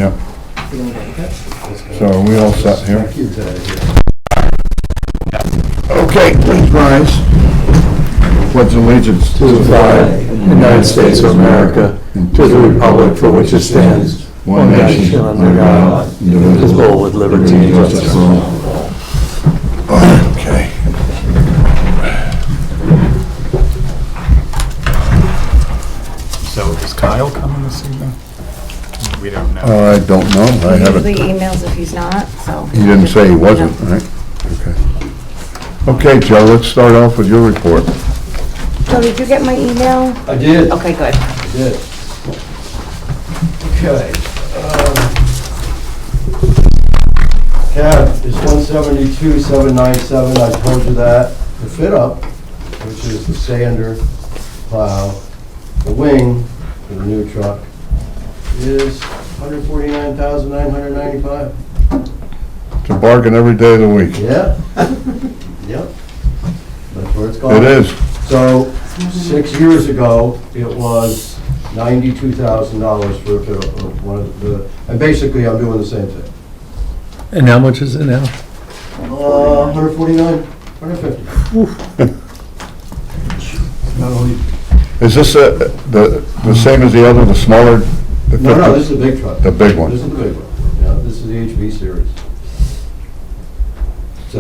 Yeah. So are we all set here? Okay, please rise. Pledge allegiance to the flag of the United States of America, to the republic for which it stands, one nation under God, indivisible with liberty and justice for all. Okay. So is Kyle coming this evening? We don't know. I don't know. I He haven't. usually emails if he's not, so. He didn't say he wasn't, right? Okay. Okay, Joe, let's start off with your report. So did you get my email? I did. Okay, good. I did. Okay. Cab is 172,797. I told you that. The fit up, which is the sander, plow, the wing for the new truck, is $149,995. It's a bargain every day of the week. Yeah. Yep. That's where it's going. It is. So, 6 years ago, it was $92,000 for a fit up of one of the, and basically I'm doing the same thing. And how much is it now? 149, 150. Not only. Is this the same as the other, the smaller? The No, this is the big truck. The big one. This is the big one. Yeah, this is the HV series. So,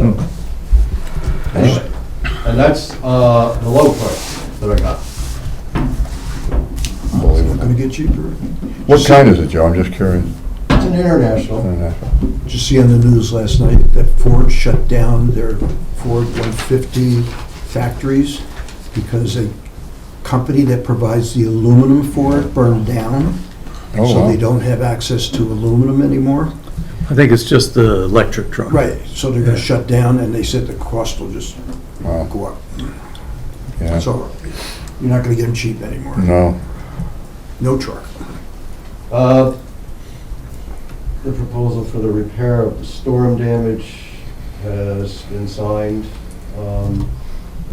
anyway, and that's the low price that I got. Gonna get cheaper. What kind is it, Joe? I'm just curious. It's an international. Did you see on the news last night that Ford shut down their Ford 150 factories because a company that provides the aluminum for it burned down? Oh, So wow. they don't have access to aluminum anymore? I think it's just the electric truck. Right, so they're gonna shut down, and they said the cost will just Wow. go up. Yeah. So you're not gonna get them cheap anymore. No. No truck. The proposal for the repair of the storm damage has been signed,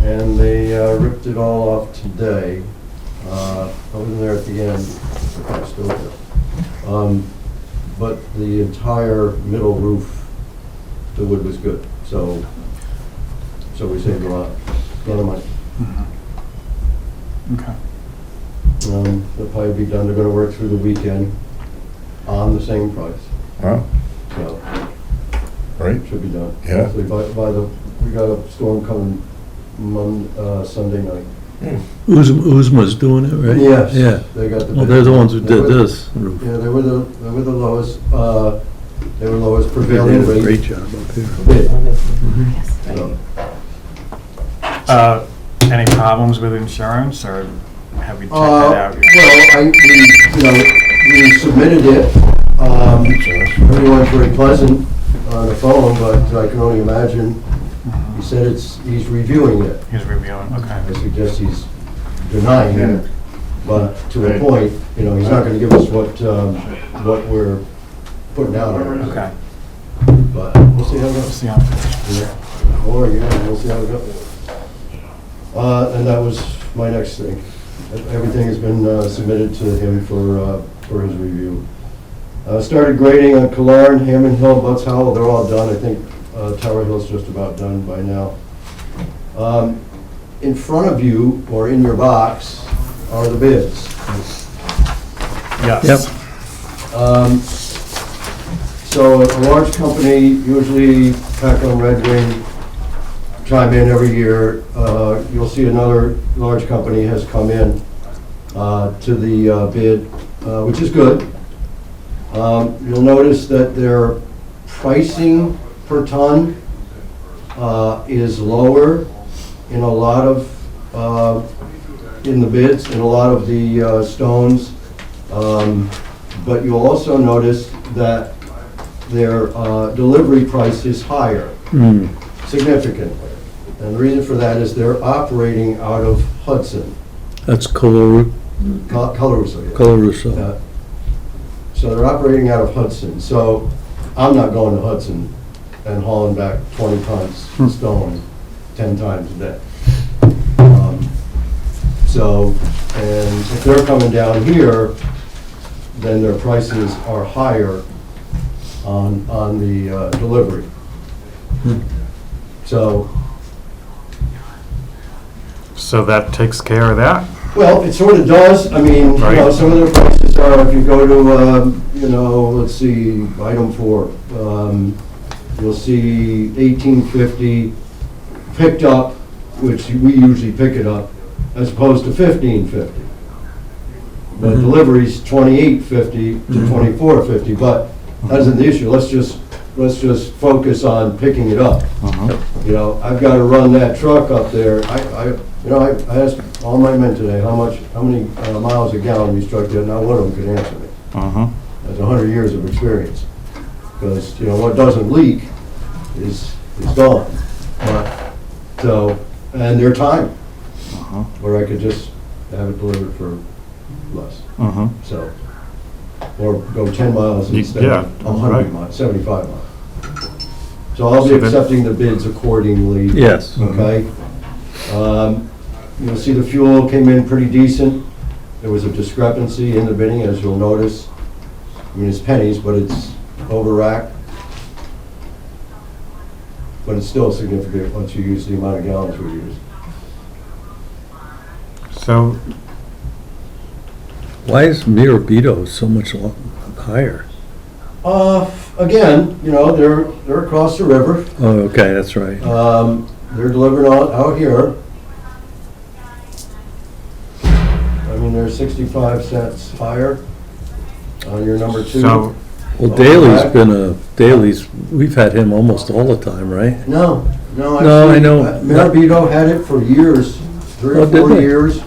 and they ripped it all off today. I wasn't there at the end, I'm still there. But the entire middle roof, the wood was good, so we saved a lot of money. Okay. They'll probably be done, they're gonna work through the weekend on the same price, Wow. so Great. should be done. Yeah. Hopefully we got a storm coming Sunday night. Uzma's doing it, right? Yes. Yeah. They got the. Well, they're the ones who They did were- this roof. Yeah, they were the lowest, They prevailing did a rate. great job up here. bid. Yes, So, Any problems with insurance, or have we checked well, that out yet? we submitted it. Everyone's very pleasant on the phone, but I can only imagine, he said he's reviewing it. He's reviewing, I okay. suggest he's denying it, but to a point, he's not gonna give us what we're putting out on it. Okay. But we'll see how it We'll goes. see how it goes. Yeah. Or, we'll see how it goes. And that was my next thing. Everything has been submitted to him for his review. Started grading on Killarn, Hammond Hill, Butts Howell, they're all done. I think Tower Hill's just about done by now. In front of you, or in your box, are the bids. Yes. Yep. So a large company, usually Peckham, Red Wing, chime in every year. You'll see another large company has come in to the bid, which is good. You'll notice that their pricing per ton is lower in a lot of, in the bids, in a lot of the stones. But you'll also notice that their delivery price is higher, significantly. And the reason for that is they're operating out of Hudson, That's Colorusso. Colorusso. Yeah. Colorusso. So they're operating out of Hudson. So I'm not going to Hudson and hauling back 20 tons of stone 10 times a day. So, and if they're coming down here, then their prices are higher on the delivery. So, So that takes care of that? well, it sort of does. I mean, you know, Right. some of their prices are, if you go to, you know, let's see, item 4, you'll see 1850 picked up, which we usually pick it up, as opposed to 1550. But delivery's 2850 to 2450, but that isn't the issue. Let's just focus on picking it up. You know, I've got to run that truck up there. I asked all my men today, how many miles a gallon these trucks get, not one of them could answer me. That's 100 years of experience. Because, you know, what doesn't leak is gone. So, and their time, where I could just have it delivered for less. So, or go 10 miles instead of Yeah, 100 right. miles, 75 miles. So I'll be So then- accepting the bids accordingly. Yes. Okay? You'll see the fuel came in pretty decent. There was a discrepancy in the bidding, as you'll notice. I mean, it's pennies, but it's over rack. But it's still significant once you use the amount of gallons we use. So, Why is Mirabito so much higher? Again, you know, they're across the river. Oh, okay, that's right. They're delivering out here. I mean, they're 65 cents higher on your number 2. so, Well, Daley's, we've had him almost all the time, right? No, No, actually, I know. Mirabito had it for years, 3 or Oh, did 4 they? years.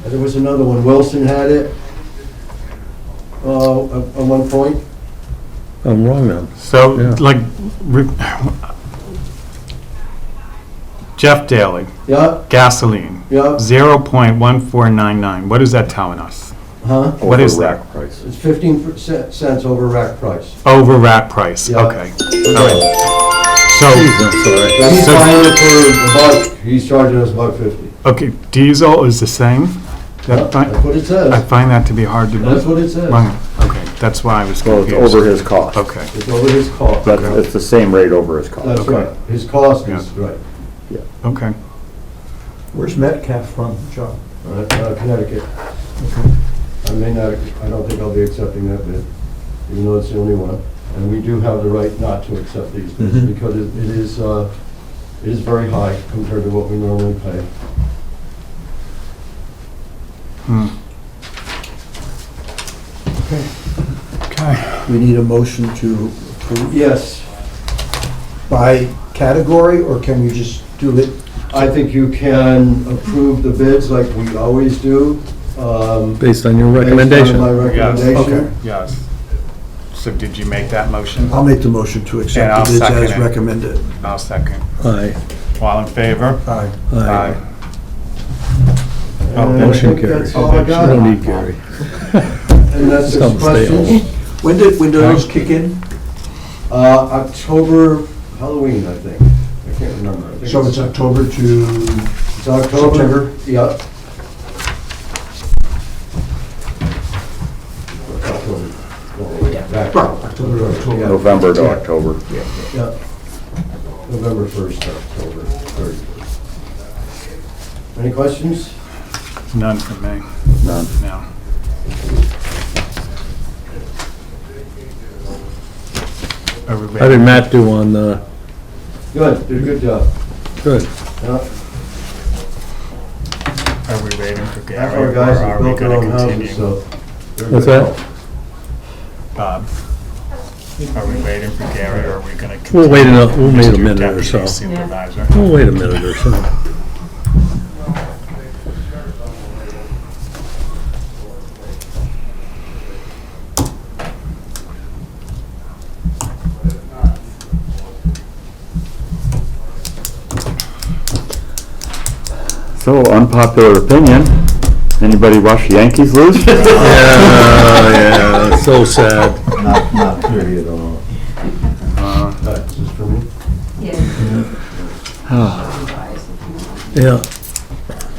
There was another one, Wilson had it, at one point. I'm wrong then. so, Yeah. like, Jeff Daly, Yeah, gasoline, yeah, 0.1499. What is that telling us? huh? What is that? Rack price. It's 15 cents over rack price. Over rack price, Yeah. okay. All right. So, Jeez, I'm sorry. He's So- buying it for $1, he's charging us $1.50. okay, diesel is the same? That That's what it I says. find that to be hard to That's believe. what it says. Right, okay, that's why I was Well, it's confused. over his cost. Okay, It's over his cost. That's, it's the same rate over his cost. That's Okay. right. His cost is, right. okay. Where's Metcalf from, John? Connecticut. I don't think I'll be accepting that bid, even though it's the only one. And we do have the right not to accept these bids because it is very high compared to what we normally pay. Okay, We need a motion to approve Yes, by category, or can we just do it? I think you can approve the bids like we always do. Based on your Based recommendation. on my yes, recommendation. yes. So did you make that motion? I'll make the motion to And accept I'll the bids second as it. recommended. I'll second. Aye. All in favor? Aye. Aye. Oh, And I motion think that's carries. all I You got. don't need Gary. And that's Some just stay questions. When do those kick in? October, Halloween, I think. I can't remember. I think So it's October to, It's October. September? Yeah. October. Back. October to October. November to October. Yeah. November 1st to October 31st. Any questions? None from me, None. no. Are we How did waiting? Matt do on, Good, did a good job. good. Yeah. Are we waiting for Half Gary, our or guys are have we built their gonna own houses, continue? so. they're What's good that? help. Bob, are we waiting for Gary, or are we gonna continue? We'll wait we'll wait a Mr. minute or Deputy so. Supervisor? We'll wait a minute or so. So, unpopular opinion, anybody watch the Yankees lose? Yeah, so sad. Not pretty at all. This is for me. Yeah.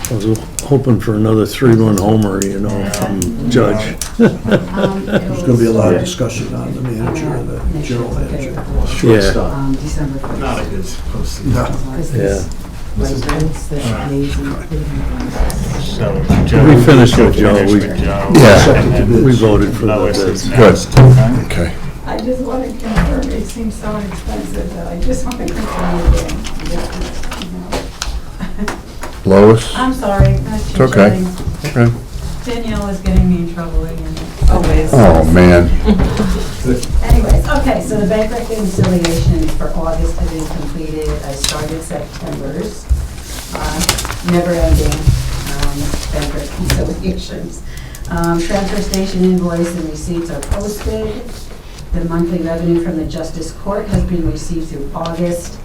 I was hoping for another 3-run homer, you know, from Judge. There's gonna be a lot of discussion on the manager and the general manager. Yeah, December 1st. Not a good postseason. yeah. So Joe. We finished with Joe. Joe. Finished with Joe. Yeah. And then We We voted for Lois the is bids. next. Good. Okay. Okay. I just want to confirm, it seems so inexpensive that I just want to confirm again. Lois? I'm sorry. that's It's okay. chit-chatting. Okay. Danielle is getting me in trouble again. Always. Oh, man. Anyways, okay, so the bank reconciliation for August has been completed. I started September's, never ending, bank reconciliations. Transfer station invoice and receipts are posted. The monthly revenue from the Justice Court has been received through August.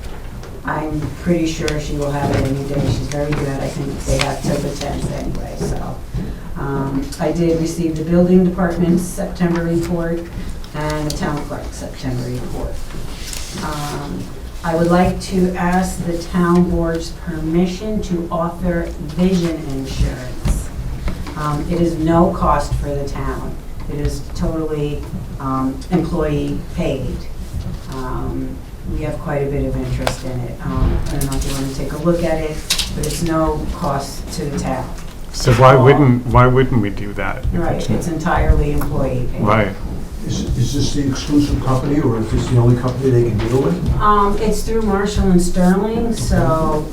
I'm pretty sure she will have it any day. She's very good. I think they have till the 10th anyway, so. I did receive the building department's September report and the town clerk's September report. I would like to ask the town board's permission to offer vision insurance. It is no cost for the town. It is totally employee paid. We have quite a bit of interest in it. I don't know if you want to take a look at it, but it's no cost to the town. So why wouldn't we do that? if Right, it's- it's entirely employee paid. Right. Is this the exclusive company, or is this the only company they can deal with? It's through Marshall and Sterling, so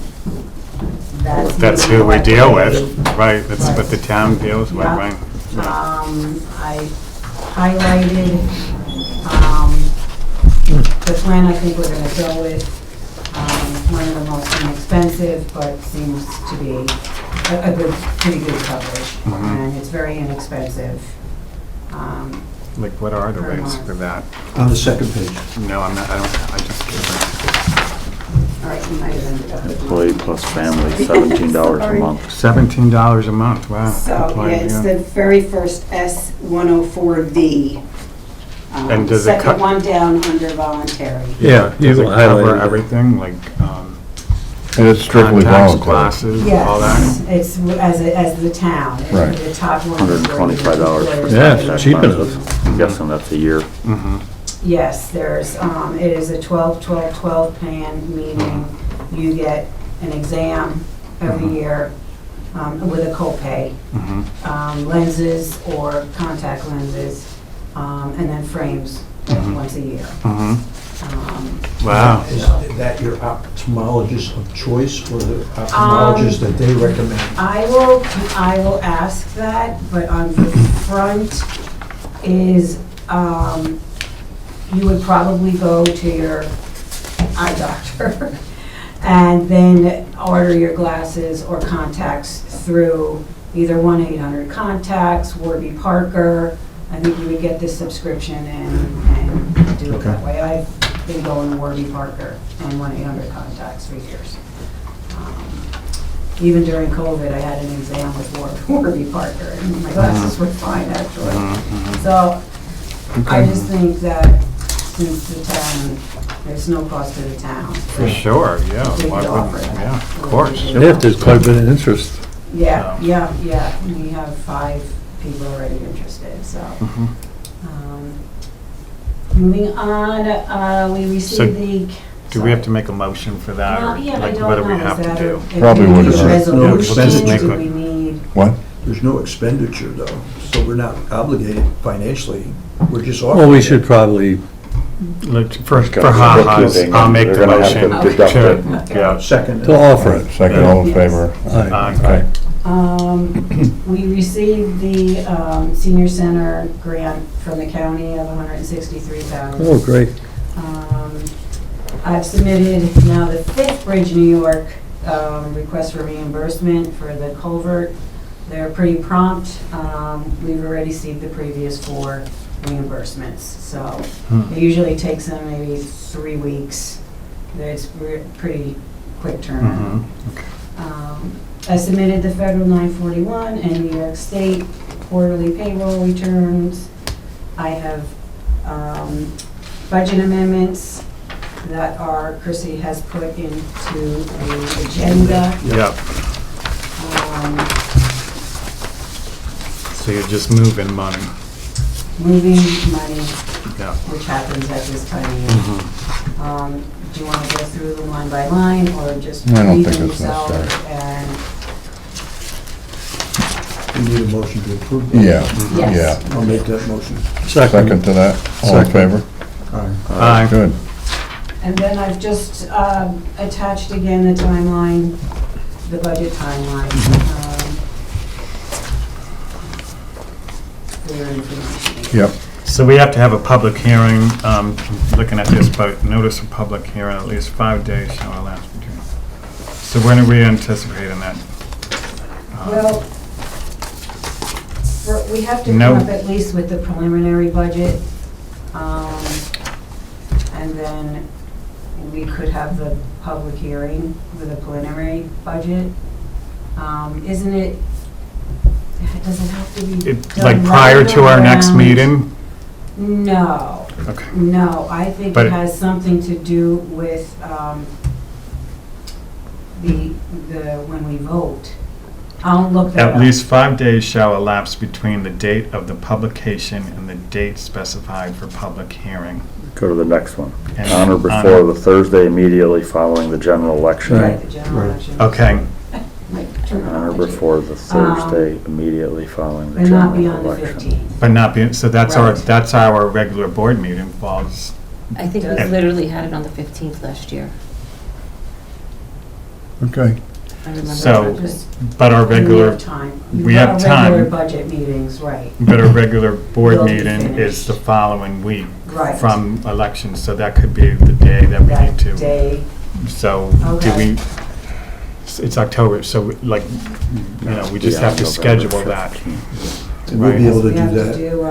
that's. That's usually who we what deal they- with, right? That's what the town deals with, Yeah. right? I highlighted, the plan I think we're gonna go with, one of the most inexpensive, but seems to be a good, pretty good coverage. Mhm. And it's very inexpensive. Like, what are the Per rates month. for that? On the second page. No, I'm not, I just gave All right, you might have ended up with. Employee plus family, $17 a Sorry. month. it. $17 a month, wow. So, yeah, Employee, it's the very first S104V. And does it Second cut- one down under voluntary. Yeah, you Does it can cover highlight it. everything, like, And it's strictly contacts, voluntary. classes, all that? Yes, it's as the town. It's Right. The top one. is where $125. employers Yeah, pay. it's cheap enough. I'm guessing that's a year. Mm-hmm. Yes, there's, it is a 12-12-12 plan, meaning you get an exam every Mhm. year with a copay, Mm-hmm. lenses or contact lenses, and then frames Mhm. once a year. Mm-hmm. Um, Wow. Is that your ophthalmologist of choice, or the ophthalmologist that they recommend? I will ask that, but on the front is, you would probably go to your eye doctor and then order your glasses or contacts through either 1-800-CONTACTS, Warby Parker. I think you would get this subscription and do it that way. I've been going to Warby Parker and 1-800-CONTACTS for years. Even during COVID, I had an exam with Warby Parker, and my glasses were fine, actually. Mm-hmm. So I just think that since the town, there's no cost to the town. For sure, yeah. We Why could offer wouldn't, that. yeah, of course. Yeah, if there's quite a bit of interest. Yeah, yeah. We have 5 people already interested, so. Mhm. Moving on, we So, received the. Do we have to make a motion for that, or Well, yeah, I like, don't what do we know. have Is to that do? a- Probably do we need wouldn't a hurt. No resolution? expenditure. Do we need? What? There's no expenditure, though, so we're not obligated financially. We're just offering. Well, we it. should probably, Like, for Got ha-has, bookkeeping, I'll make they're the gonna have to motion deduct to, it. yeah. Second. to offer it. Second, all in Yes. favor? Aye. Okay. We received the senior center grant from the county of $163,000. Oh, great. I've submitted now the 5th Bridge New York request for reimbursement for the culvert. They're pretty prompt. We've already received the previous 4 reimbursements, so it usually takes them maybe 3 weeks. It's pretty quick turnaround. I submitted the federal 941 and New York State quarterly payroll returns. I have budget amendments that Chrissy has put into the agenda. Yep. So you're just moving money. Moving money, Yeah. which happens at this time of year. Do you want to go through them line by line, or just I don't read think them it's yourself? necessary. And You need a motion to approve. that? Yeah, Yes. yeah. I'll make that motion. Second to that, all in Second. favor? Aye. Good. And then I've just attached again the timeline, the budget timeline. For your information. Yep. So we have to have a public hearing, looking at this, but notice of public hearing, at least 5 days shall elapse between. So when are we anticipating that? Well, we have to No. come up at least with the preliminary budget. And then we could have the public hearing with a preliminary budget. Isn't it, does it have to be done Like prior to our next around- meeting? No, Okay. no, I think But- it has something to do with when we vote. I'll look that up. At least 5 days shall elapse between the date of the publication and the date specified for public hearing. Go to the next one. And On or before the Thursday immediately following the general election. Right, the general election. Okay, Like On or terminology. before the Thursday immediately following the But not beyond general the election. 15th. but not be, so that's Right. that's our regular board meeting falls. I think we literally had it on the 15th last year. Okay. I remember. So- that. Just- But our We regular, have time. we have Our regular time. budget meetings, right, but our regular board Will be meeting is finished. the following week right. from elections, so that could be the day that we That need to. day, So do Okay. we, it's October, so like, you know, we just Yeah, have to November schedule that. 15th. And we'll be able to we do have to that. do,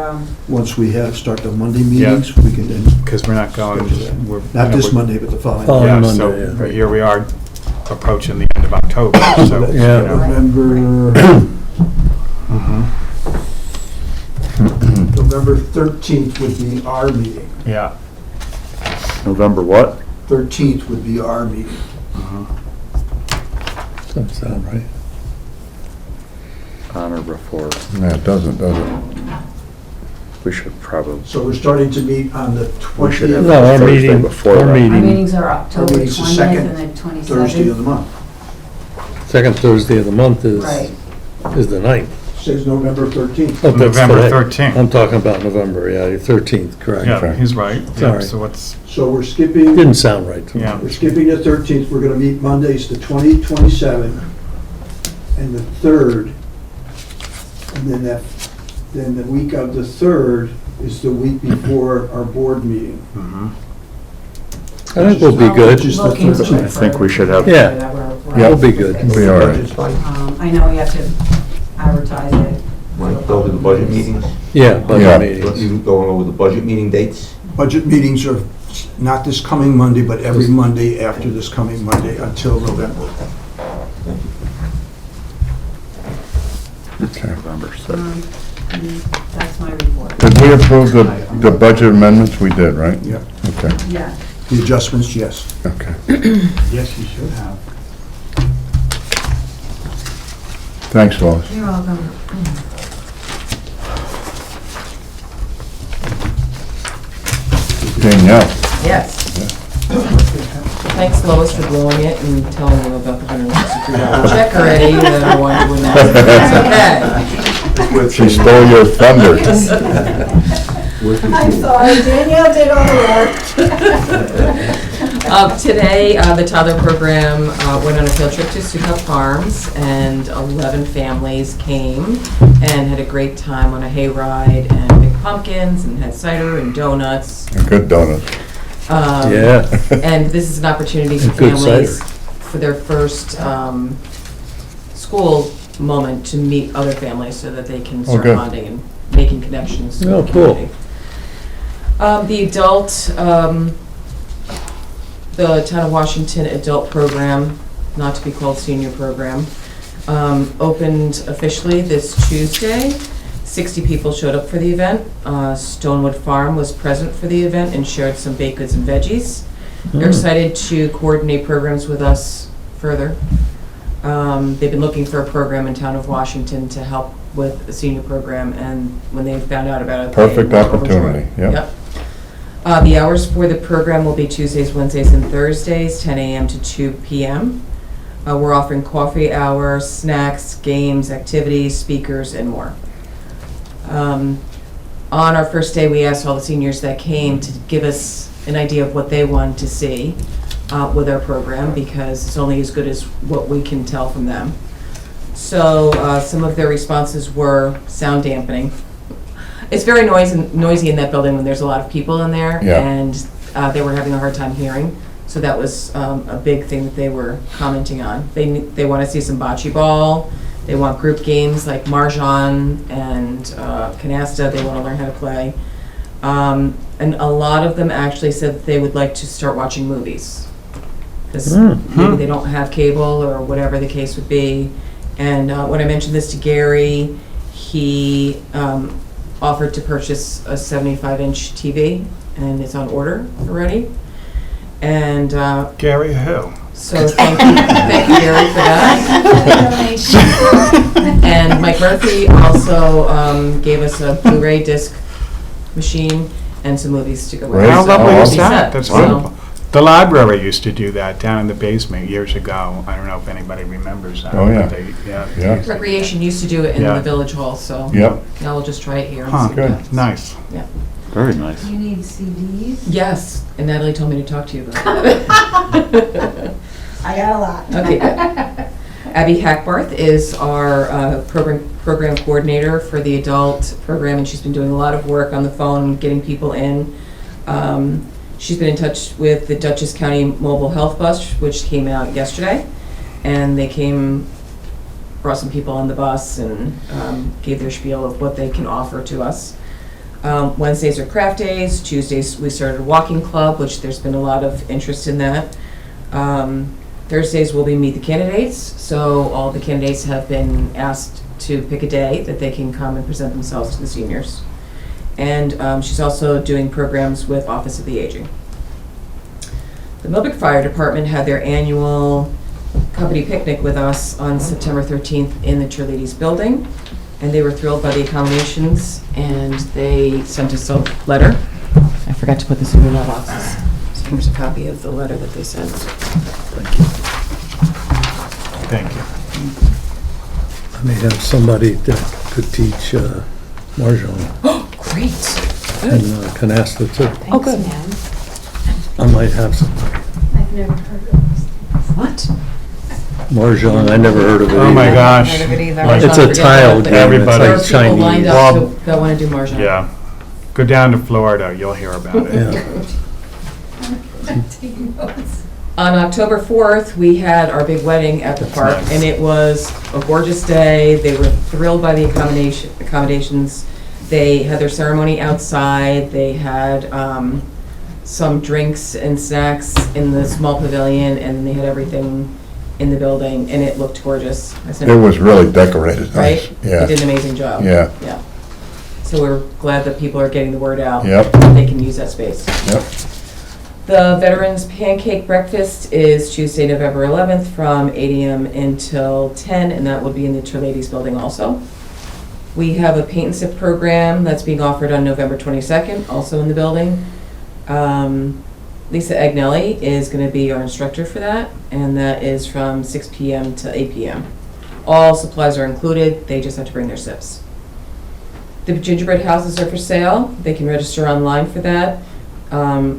Once we start the Monday meetings, we can then, Because we're not going, we're. not you know, this we're- Monday, but the following. Following. Yeah, Monday, so yeah. but here we are approaching the end of October, so. you Yeah. know. November, Mhm. November 13th would be our meeting. Yeah. November what? 13th would be our meeting. Doesn't sound right. On or before. No, it doesn't, does it? We should probably, So we're starting to meet on the we should have 20th, No, our Thursday meeting, before our that. our meeting, meetings are October meeting's the 20th second and then 27th. Thursday of the month. second Thursday of the month Right, is the 9th. Says November 13th. Oh, that's November today. 13th. I'm talking about November, yeah, the 13th, correct. Yeah, he's right. Yeah, Sorry. so what's, So we're skipping, Didn't sound right to me. Yeah. we're skipping the 13th. We're gonna meet Mondays, the 20th, 27th, and the 3rd. And then the week of the 3rd is the week before our board meeting. mhm. I think we'll be good. Just the Look into 13th. it I think for we should have, Yeah. whatever, Yeah. We'll be good. Be all right. Budget's fine. I know we have to advertise it. Want to go to the budget meetings? Yeah, Yeah. budget meetings. You going over the budget meeting dates? Budget meetings are not this coming Monday, but every Monday after this coming Monday until November. Okay. November 6th. That's my report. Did we approve the budget amendments? We did, right? Yeah. Okay, Yeah. The adjustments, yes. okay. Yes, you should have. Thanks, Lois. You're welcome. Danielle, Yes. Thanks Lois for blowing it and telling them about the $163 check already, even though I wanted to win that. It's okay. she stole your thunder. I'm sorry, Danielle did all the work. Today, the toddler program went on a field trip to Succoth Farms, and 11 families came and had a great time on a hayride and picked pumpkins and had cider and donuts. Good donut. Yeah. And this is an opportunity for And good families cider. for their first school moment to meet other families so that they can start good. bonding and making connections to Oh, the cool. community. The adult, the Town of Washington Adult Program, not to be called Senior Program, opened officially this Tuesday. 60 people showed up for the event. Stonewood Farm was present for the event and shared some baked goods and veggies. They're excited to coordinate programs with us further. They've been looking for a program in Town of Washington to help with the senior program, and when they found out about it. they Perfect were overjoyed. opportunity, yep. The hours for the program will be Tuesdays, Wednesdays, and Thursdays, 10 a.m. to 2 p.m. We're offering coffee hour, snacks, games, activities, speakers, and more. On our first day, we asked all the seniors that came to give us an idea of what they wanted to see with our program, because it's only as good as what we can tell from them. So some of their responses were sound dampening. It's very noisy in that building when there's a lot of people in there, Yeah. and they were having a hard time hearing. So that was a big thing that they were commenting on. They want to see some bocce ball. They want group games like Mahjong and Canasta. They want to learn how to play. And a lot of them actually said that they would like to start watching movies, because maybe they don't have cable or whatever the case would be. And when I mentioned this to Gary, he offered to purchase a 75-inch TV, and it's on order already. And Gary who? so thank you, Gary, for that. And Mike Murphy also gave us a Blu-ray disc machine and some movies to go with. Great. How lovely is Awesome. that? That's So- wonderful. The library used to do that down in the basement years ago. I don't know if anybody remembers that. Oh, yeah. but they- yeah. Yeah. Recreation used to do it in Yeah. the village hall, so Yep. now we'll just try it here. and Huh, see what good. happens. Nice. Very nice. You need CDs? Yes, and Natalie told me to talk to you about it. I got a lot. Okay, good. Abby Hackbarth is our program coordinator for the adult program, and she's been doing a lot of work on the phone, getting people in. She's been in touch with the Dutchess County Mobile Health Bus, which came out yesterday, and they brought some people on the bus and gave their spiel of what they can offer to us. Wednesdays are craft days. Tuesdays, we started a walking club, which there's been a lot of interest in that. Thursdays will be meet the candidates, so all the candidates have been asked to pick a day that they can come and present themselves to the seniors. And she's also doing programs with Office of the Aging. The Millbrook Fire Department had their annual company picnic with us on September 13th in the Cheerleaders building, and they were thrilled by the accommodations, and they sent us a letter. I forgot to put this in your mailboxes. So here's a copy of the letter that they sent. Thank you. I may have somebody that could teach Mahjong Great. and Canasta too. Oh, good. I might have somebody. I've never heard of this. What? Mahjong, I never heard of it. Oh my either. gosh. Heard of it either. Like- It's a tile game, it's Everybody. There are like people lined Chinese. up Rob- that want to do Mahjong. Yeah. Go down to Florida, you'll hear about it. Yeah. Taking notes. On October 4th, we had our big wedding at the That's park, nice. and it was a gorgeous day. They were thrilled by the accommodations. They had their ceremony outside. They had some drinks and snacks in the small pavilion, and they had everything in the building, and it looked gorgeous. It was really decorated, Right? nice. They Yeah, did an amazing job. yeah, Yeah. So we're glad that people are getting the word out. Yep. They can use that space. yep. The Veterans Pancake Breakfast is Tuesday, November 11th from 8 a.m. until 10, and that will be in the Cheerleaders building also. We have a paint and sip program that's being offered on November 22nd, also in the building. Lisa Agnelli is going to be our instructor for that, and that is from 6 p.m. to 8 p.m. All supplies are included, they just have to bring their sips. The gingerbread houses are for sale. They can register online for that.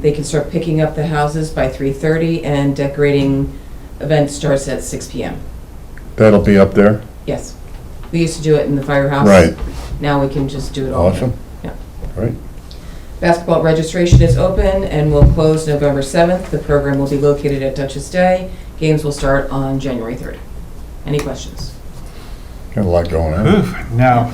They can start picking up the houses by 3:30, and decorating event starts at 6 p.m. That'll be up there? Yes. We used to do it in the firehouse. Right. Now we can just do it all. Awesome. Yeah. Great. Basketball registration is open and will close November 7th. The program will be located at Dutchess Day. Games will start on January 3rd. Any questions? Got a lot going on. Oof, no.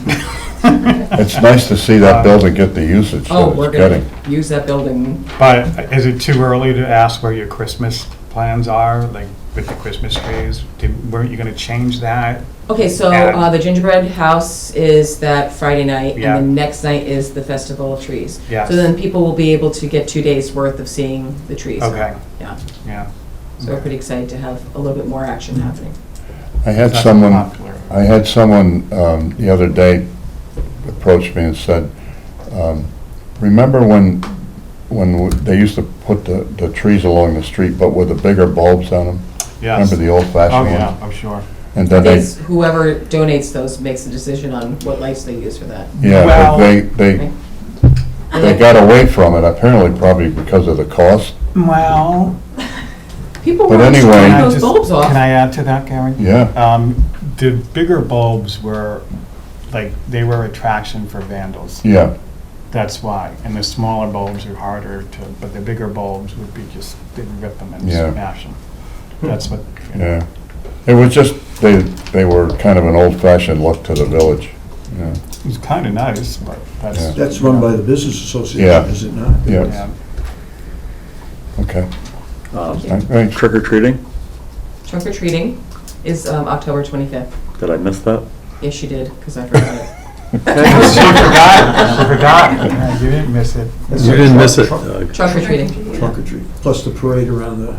It's nice to see that building get the usage Oh, that we're it's gonna getting. use that building. But is it too early to ask where your Christmas plans are, like with the Christmas trees? Weren't you gonna change that? Okay, so Yeah. the gingerbread house is that Friday night, Yeah. and the next night is the Festival of Trees. Yes. So then people will be able to get 2 days' worth of seeing the trees. Okay, Yeah, yeah. so we're pretty excited to have a little bit more action happening. I had That's someone, popular. the other day approached me and said, remember when they used to put the trees along the street, but with the bigger bulbs on them? Yes. Remember the old Oh, fashioned ones? yeah, I'm sure. And then they, Whoever donates those makes the decision on what lights they use for that. yeah, Well- but they got away from it, apparently probably because of the cost. Well. People But were anyway- turning Can I those just- bulbs off. Can I add to that, Gary? Yeah, The bigger bulbs were, like, they were attraction for vandals. yeah, That's why. And the smaller bulbs are harder to, but the bigger bulbs would be just, they'd rip them and Yeah. smash them. That's what, you know. yeah. It was just, they were kind of an old fashioned look to the village, yeah. It was kind of nice, but that's. Yeah. That's run by the Business Association, Yeah. is it not? Yeah, Yeah. okay. Thank you. All right. Trick or treating? Trunk or treating is October 25th. Did I miss that? Yes, you did, because I forgot it. She forgot. Yeah, you didn't miss it. You didn't miss it, Doug. Trunk or treating. Trunk or treat, plus the parade around the,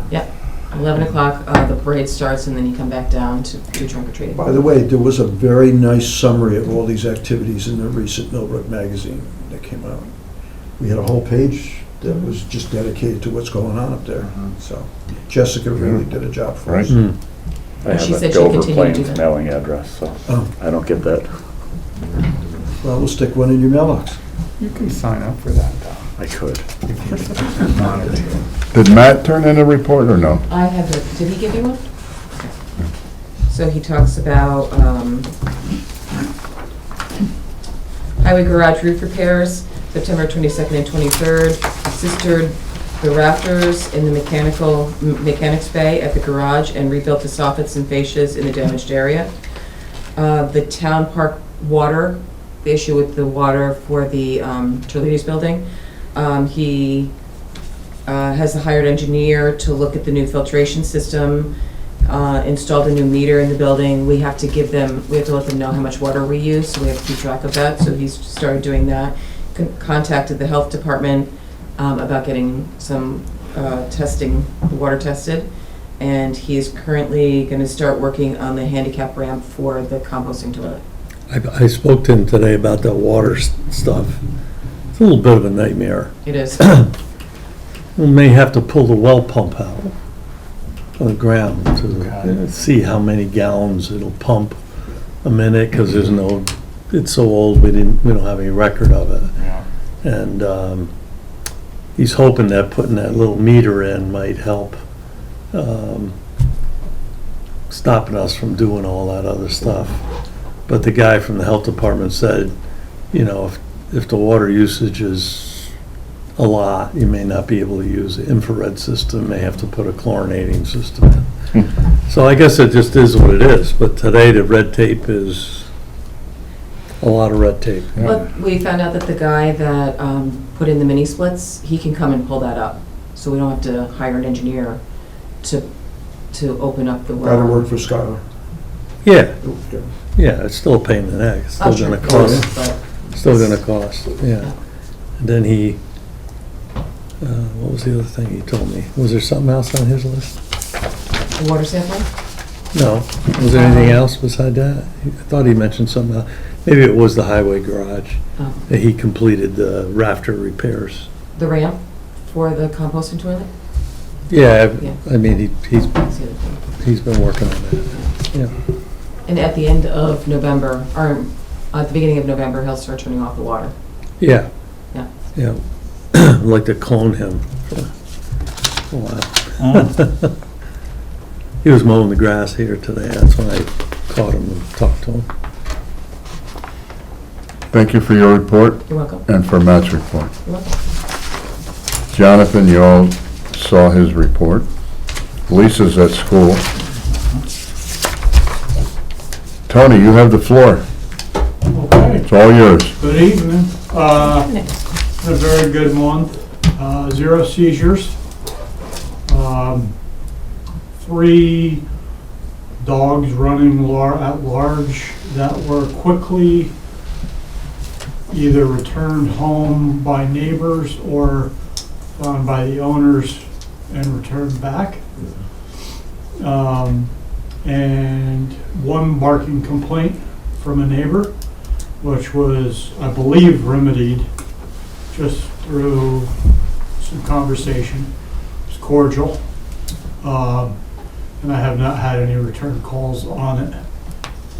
11 o'clock, the parade starts, and then you come back down to do trunk or treating. by the way, there was a very nice summary of all these activities in the recent Millbrook magazine that came out. We had a whole page that was just dedicated to what's going on up there, so Jessica really did a job for us. Right. I She have said a she'd Dover continue to do Plains that. mailing address, so Oh, I don't get that. well, we'll stick one in your mailbox. You can sign up for that, though. I could. If you wanted to. Did Matt turn in a report or no? I have the, did he give you one? So he talks about highway garage roof repairs, September 22nd and 23rd, sistered the rafters in the mechanics bay at the garage and rebuilt the soffits and fascias in the damaged area. The town park water, the issue with the water for the Terlides building. He has a hired engineer to look at the new filtration system, installed a new meter in the building. We have to let them know how much water we use, so we have to keep track of that. So he's started doing that. Contacted the health department about getting some testing, the water tested. And he is currently gonna start working on the handicap ramp for the composting toilet. I spoke to him today about that water stuff. It's a little bit of a nightmare. It is. We may have to pull the well pump out on the ground to Okay. see how many gallons it'll pump a minute, because there's no, it's so old, we don't have any record of it. Yeah. And he's hoping that putting that little meter in might help stopping us from doing all that other stuff. But the guy from the health department said, you know, if the water usage is a lot, you may not be able to use the infrared system, may have to put a chlorinating system in. So I guess it just is what it is, but today the red tape is a lot of red tape. But we found out that the guy that put in the mini splits, he can come and pull that up. So we don't have to hire an engineer to open up the well. Gotta work for Skylar. Yeah, yeah, it's still a pain in the neck, it's still Oh, sure, gonna of course, cost, but still gonna cost, yeah. Yeah. And then he, what was the other thing he told me? Was there something else on his list? the water sampling? No, was there anything else beside that? I thought he mentioned something else. Maybe it was the highway garage, Oh. that he completed the rafter repairs. The ramp for the composting toilet? Yeah, Yeah. I mean, That's the other thing. he's been working on that, yeah. And at the end of November, or at the beginning of November, he'll start turning off the water. Yeah. Yeah. Yeah. I'd like to clone him for a while. He was mowing the grass here today, that's when I caught him and talked to him. Thank you for your report You're welcome. and for Matt's report. You're welcome. Jonathan, you all saw his report. Lisa's at school. Tony, you have the floor. Okay, It's all yours. good evening. A very good month. 0 seizures. 3 dogs running at large that were quickly either returned home by neighbors or found by the owners and returned back. and one barking complaint from a neighbor, which was, I believe, remedied just through some conversation. It's cordial. And I have not had any return calls on it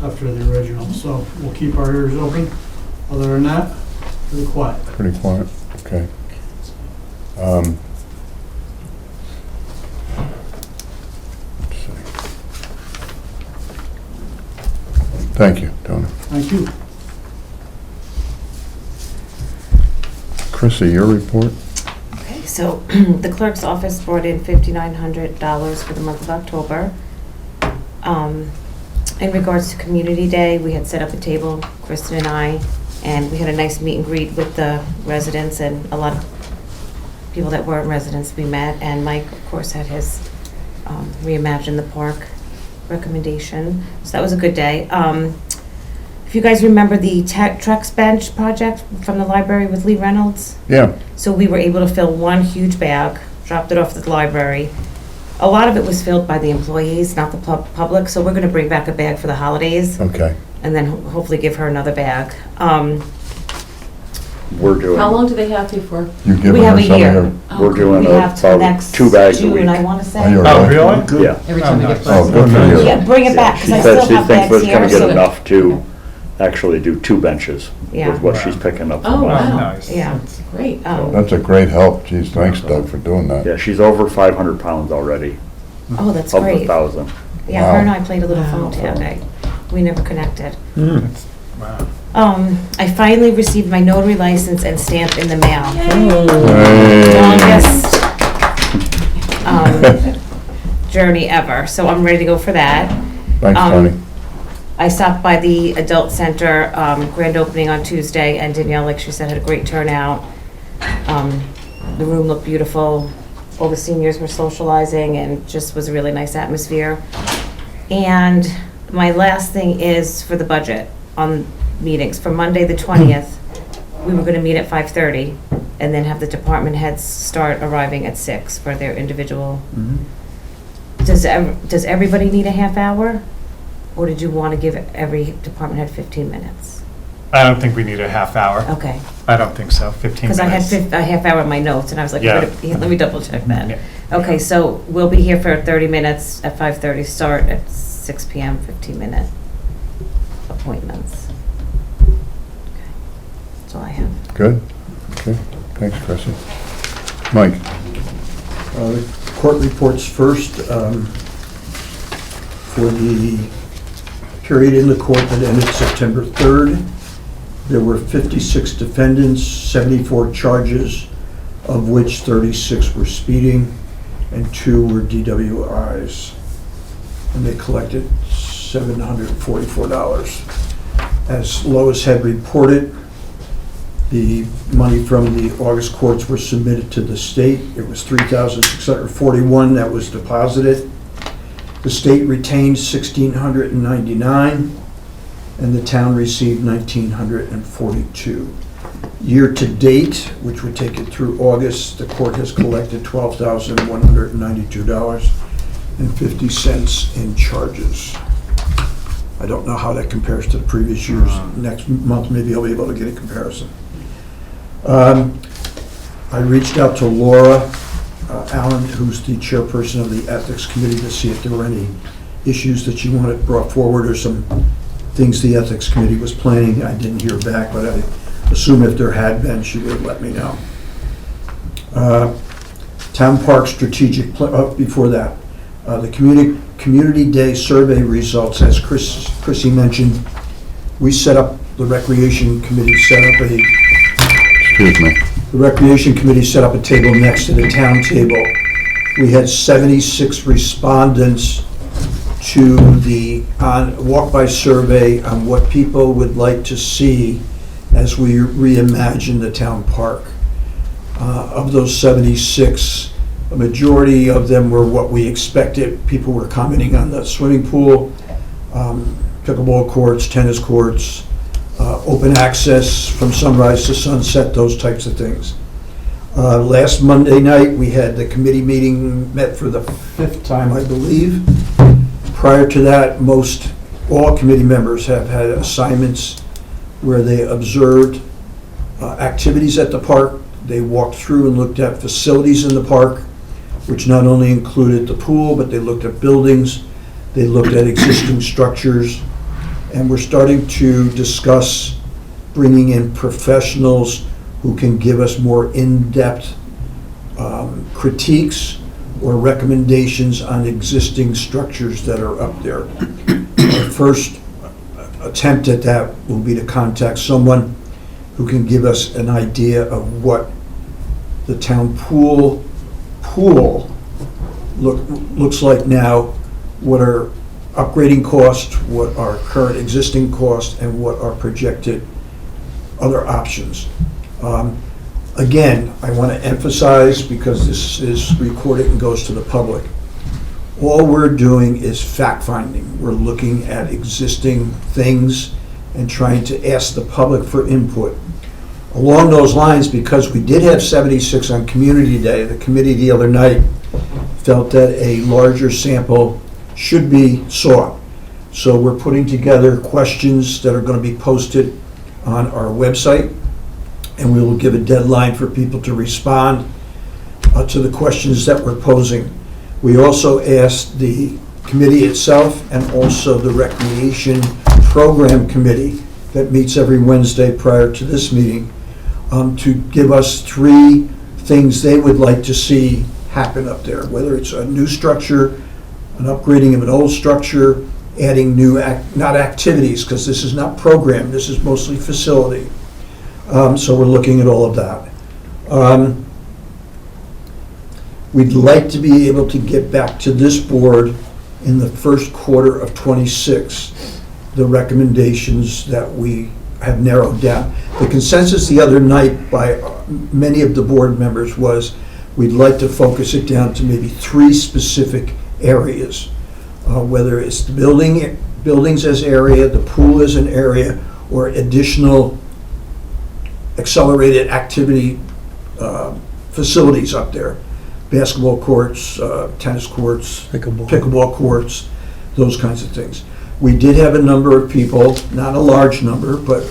after the original, so we'll keep our ears open. Other than that, pretty quiet. Pretty quiet, okay. Let's see. Thank you, Tony. Thank you. Chrissy, your report? Okay, so the clerk's office brought in $5,900 for the month of October. In regards to Community Day, we had set up a table, Kristen and I, and we had a nice meet and greet with the residents and a lot of people that weren't residents we met. And Mike, of course, had his Reimagine the Park recommendation. So that was a good day. If you guys remember the Trex Bench project from the library with Lee Reynolds? Yeah, So we were able to fill one huge bag, dropped it off at the library. A lot of it was filled by the employees, not the public, so we're gonna bring back a bag for the holidays, okay. and then hopefully give her another bag. We're doing, How long do they have to for? You giving We her have a some of year. your? we're doing We have till about next 2 bags a June, week. I wanna Are say. you Oh, really? really? Yeah. Every time we get nice. Oh, plastic. good for you. Yeah, bring it back, She because I said still she have thinks bags we're here, gonna get so, enough to actually do 2 benches Yeah. with what she's picking up Oh, from us. wow. Nice. Yeah. Great. That's a great help. Geez, thanks Doug for doing that. Yeah, she's over 500 pounds already, oh, that's of the great. 1,000. Yeah, her and I played a little phone tag, we never connected. Wow. I finally received my notary license and stamp in the mail. Hey. Longest journey ever, so I'm ready to go for that. Thanks, Tony. I stopped by the adult center, grand opening on Tuesday, and Danielle, like she said, had a great turnout. The room looked beautiful, all the seniors were socializing, and just was a really nice atmosphere. And my last thing is for the budget on meetings. For Monday, the 20th, we were gonna meet at 5:30, and then have the department heads start arriving at 6 for their individual. Does everybody need a half hour? Or did you want to give every department head 15 minutes? I don't think we need a half hour. Okay, I don't think so, 15 because I had minutes. a half hour in my notes, and I was like, Yeah. let me double check that. Yeah. Okay, so we'll be here for 30 minutes at 5:30, start at 6 PM, 15-minute appointments. Okay, that's all I have. Good, okay. Thanks, Chrissy. Mike? The court reports first. For the period in the court that ended September 3rd, there were 56 defendants, 74 charges, of which 36 were speeding and 2 were DWIs. And they collected $744. As Lois had reported, the money from the August courts were submitted to the state. It was $3,641 that was deposited. The state retained $1,699, and the town received $1,942. Year-to-date, which would take it through August, the court has collected $12,192.50 in charges. I don't know how that compares to the previous years. Next month, maybe I'll be able to get a comparison. I reached out to Laura Allen, who's the chairperson of the Ethics Committee, to see if there were any issues that she wanted brought forward or some things the Ethics Committee was planning. I didn't hear back, but I assume if there had been, she would let me know. Town Park Strategic, before that, the Community Day survey results, as Chrissy mentioned, we set up, the Recreation Committee set up a Excuse me. The Recreation Committee set up a table next to the town table. We had 76 respondents to the walk-by survey on what people would like to see as we reimagine the town park. Of those 76, a majority of them were what we expected. People were commenting on the swimming pool, pickleball courts, tennis courts, open access from sunrise to sunset, those types of things. Last Monday night, we had the committee meeting, met for the 5th time, I believe. Prior to that, all committee members have had assignments where they observed activities at the park. They walked through and looked at facilities in the park, which not only included the pool, but they looked at buildings, they looked at existing structures, and we're starting to discuss bringing in professionals who can give us more in-depth critiques or recommendations on existing structures that are up there. Our first attempt at that will be to contact someone who can give us an idea of what the town pool looks like now, what our upgrading costs, what our current existing costs, and what our projected other options. Again, I want to emphasize, because this is recorded and goes to the public, all we're doing is fact-finding. We're looking at existing things and trying to ask the public for input. Along those lines, because we did have 76 on Community Day, the committee the other night felt that a larger sample should be sought. So we're putting together questions that are going to be posted on our website, and we will give a deadline for people to respond to the questions that we're posing. We also asked the committee itself and also the Recreation Program Committee that meets every Wednesday prior to this meeting to give us 3 things they would like to see happen up there, whether it's a new structure, an upgrading of an old structure, adding new, not activities, because this is not program, this is mostly facility. So we're looking at all of that. We'd like to be able to get back to this board in the first quarter of '26, the recommendations that we have narrowed down. The consensus the other night by many of the board members was we'd like to focus it down to maybe 3 specific areas, whether it's the buildings as area, the pool as an area, or additional accelerated activity facilities up there. Basketball courts, tennis courts, pickleball courts, those kinds of things. We did have a number of people, not a large number, but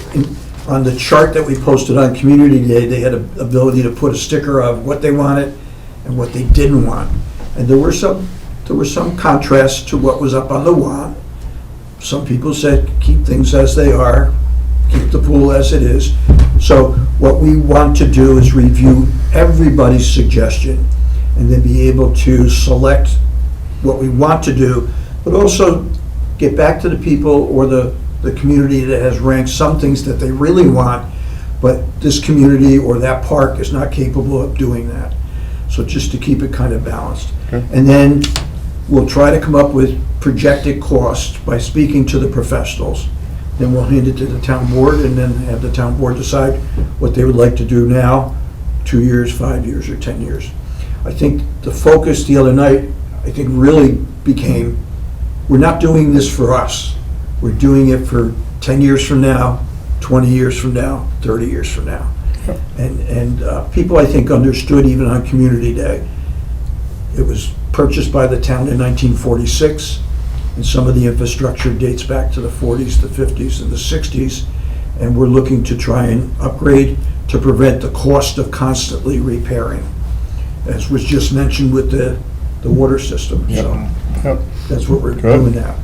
on the chart that we posted on Community Day, they had an ability to put a sticker of what they wanted and what they didn't want. And there were some contrasts to what was up on the want. Some people said, keep things as they are, keep the pool as it is. So what we want to do is review everybody's suggestion and then be able to select what we want to do, but also get back to the people or the community that has ranked some things that they really want, but this community or that park is not capable of doing that. So just to keep it kind of balanced. Okay. And then we'll try to come up with projected costs by speaking to the professionals. Then we'll hand it to the town board and then have the town board decide what they would like to do now, 2 years, 5 years, or 10 years. I think the focus the other night, I think really became, we're not doing this for us. We're doing it for 10 years from now, 20 years from now, 30 years from now. And people, I think, understood even on Community Day. It was purchased by the town in 1946, and some of the infrastructure dates back to the 40s, the 50s, and the 60s, and we're looking to try and upgrade to prevent the cost of constantly repairing, as was just mentioned with the water system. So Yep. that's what we're Good. doing now.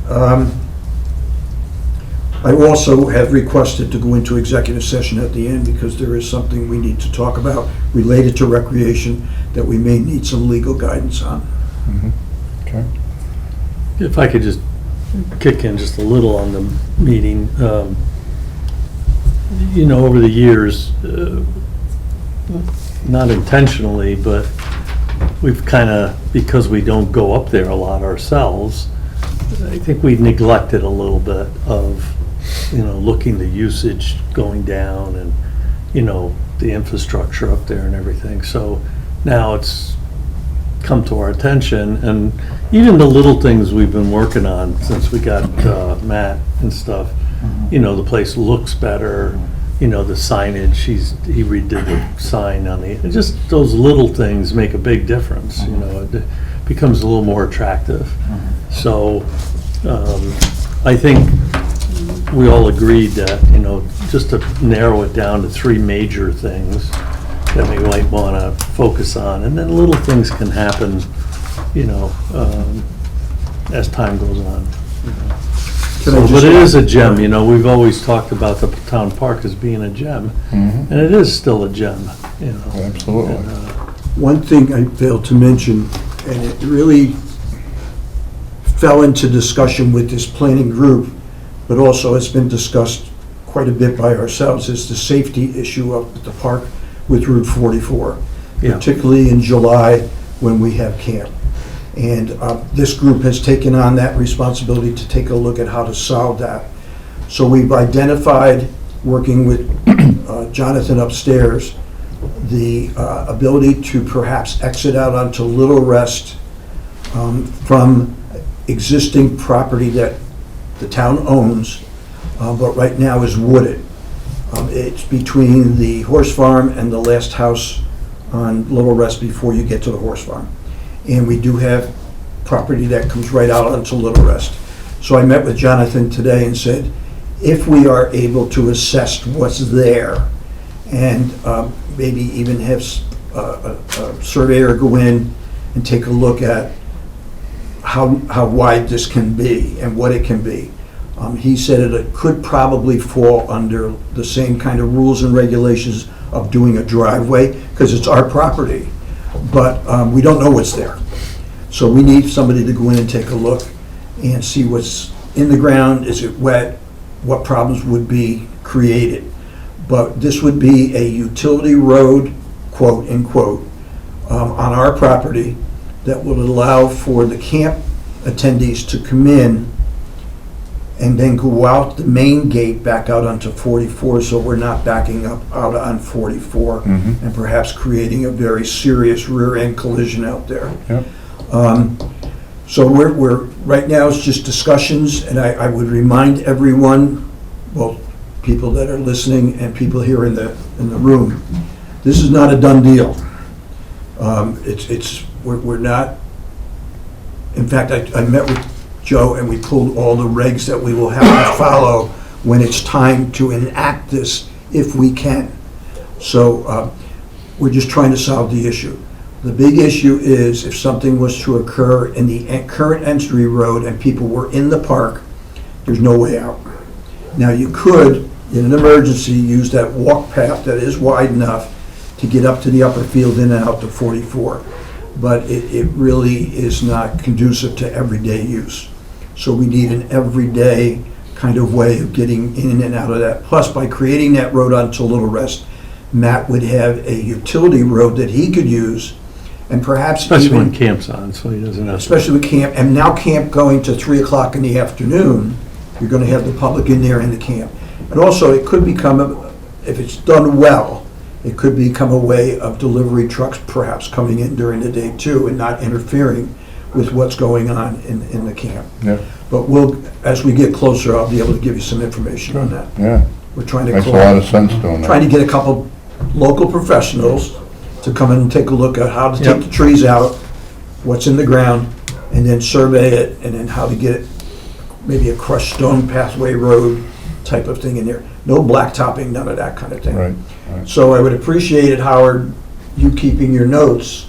I also have requested to go into executive session at the end because there is something we need to talk about related to recreation that we may need some legal guidance on. Okay. If I could just kick in just a little on the meeting. Over the years, not intentionally, but we've kind of, because we don't go up there a lot ourselves, I think we've neglected a little bit of, looking the usage going down and, the infrastructure up there and everything. So now it's come to our attention, and even the little things we've been working on since we got Matt and stuff, the place looks better, the signage, he redid the sign on just those little things make a big difference, becomes a little more attractive. So, I think we all agreed that, you know, just to narrow it down to 3 major things that we might want to focus on, and then little things can happen, you know, as time goes on. you know. Can I So, just but it add- is a gem, you know, we've always talked about the town park as being a gem, Mhm. and it is still a gem, you know. Absolutely. And, One thing I failed to mention, and it really fell into discussion with this planning group, but also has been discussed quite a bit by ourselves, is the safety issue of the park with Route 44, Yeah. particularly in July when we have camp. And this group has taken on that responsibility to take a look at how to solve that. So we've identified, working with Jonathan upstairs, the ability to perhaps exit out onto Little Rest from existing property that the town owns, but right now is wooded. It's between the horse farm and the last house on Little Rest before you get to the horse farm. And we do have property that comes right out onto Little Rest. So I met with Jonathan today and said, if we are able to assess what's there, and maybe even have a surveyor go in and take a look at how wide this can be and what it can be. He said it could probably fall under the same kind of rules and regulations of doing a driveway, because it's our property, but we don't know what's there. So we need somebody to go in and take a look and see what's in the ground, is it wet, what problems would be created. But this would be a utility road, quote, unquote, on our property that would allow for the camp attendees to come in and then go out the main gate back out onto 44, so we're not backing up out on 44 Mhm. and perhaps creating a very serious rear-end collision out there. Yep. So we're, right now it's just discussions, and I would remind everyone, well, people that are listening and people here in the room, this is not a done deal. We're not, in fact, I met with Joe and we pulled all the regs that we will have to follow when it's time to enact this, if we can. So we're just trying to solve the issue. The big issue is if something was to occur in the current entry road and people were in the park, there's no way out. Now, you could, in an emergency, use that walk path that is wide enough to get up to the upper field in and out to 44. But it really is not conducive to everyday use. So we need an everyday kind of way of getting in and out of that. Plus, by creating that road onto Little Rest, Matt would have a utility road that he could use, and perhaps Especially even, when camp's on, so he doesn't have to. especially with camp, and now camp going to 3 o'clock in the afternoon, you're gonna have the public in there in the camp. And also, it could become, if it's done well, it could become a way of delivery trucks perhaps coming in during the day too, and not interfering with what's going on in the camp. Yeah, But as we get closer, I'll be able to give you some information on that. yeah. We're trying to Makes a lot of sense doing trying to that. get a couple local professionals to come in and take a look at how to Yep. take the trees out, what's in the ground, and then survey it, and then how to get it, maybe a crushed stone pathway road type of thing in there. No blacktopping, none of that kind of thing. Right. So I would appreciate it, Howard, you keeping your notes.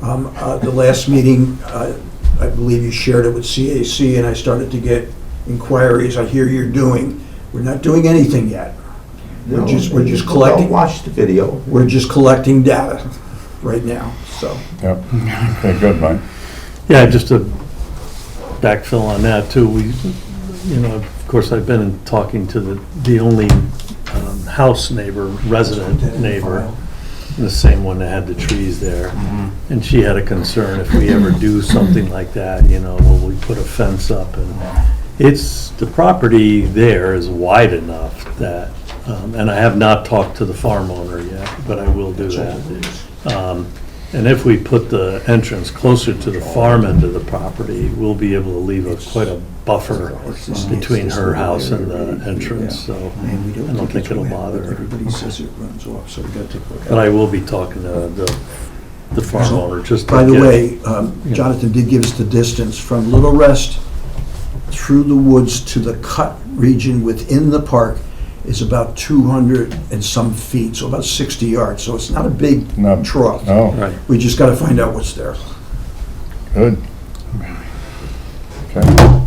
The last meeting, I believe you shared it with CAC, and I started to get inquiries. I hear you're doing. We're not doing anything yet. We're just collecting. Don't watch the video. We're just collecting data right now, so. Yep. Okay, good, Mike. Yeah, just to backfill on that too, you know, of course, I've been talking to the only house neighbor, resident neighbor, the same one that had the trees there. And she had a concern, if we ever do something like that, you know, will we put a fence up? And the property there is wide enough that, and I have not talked to the farm owner yet, but I will do that. And if we put the entrance closer to the farm end of the property, we'll be able to leave quite a buffer between her house and the entrance, so I don't think it'll bother her. Everybody says it runs off, so we gotta take a look at it. But I will be talking to the the farm owner, just to By the get- way, Jonathan did give us the distance from Little Rest through the woods to the cut region within the park is about 200 and some feet, so about 60 yards. So it's not a big No. trough. No, Right. We just got to find out what's there. good. Okay.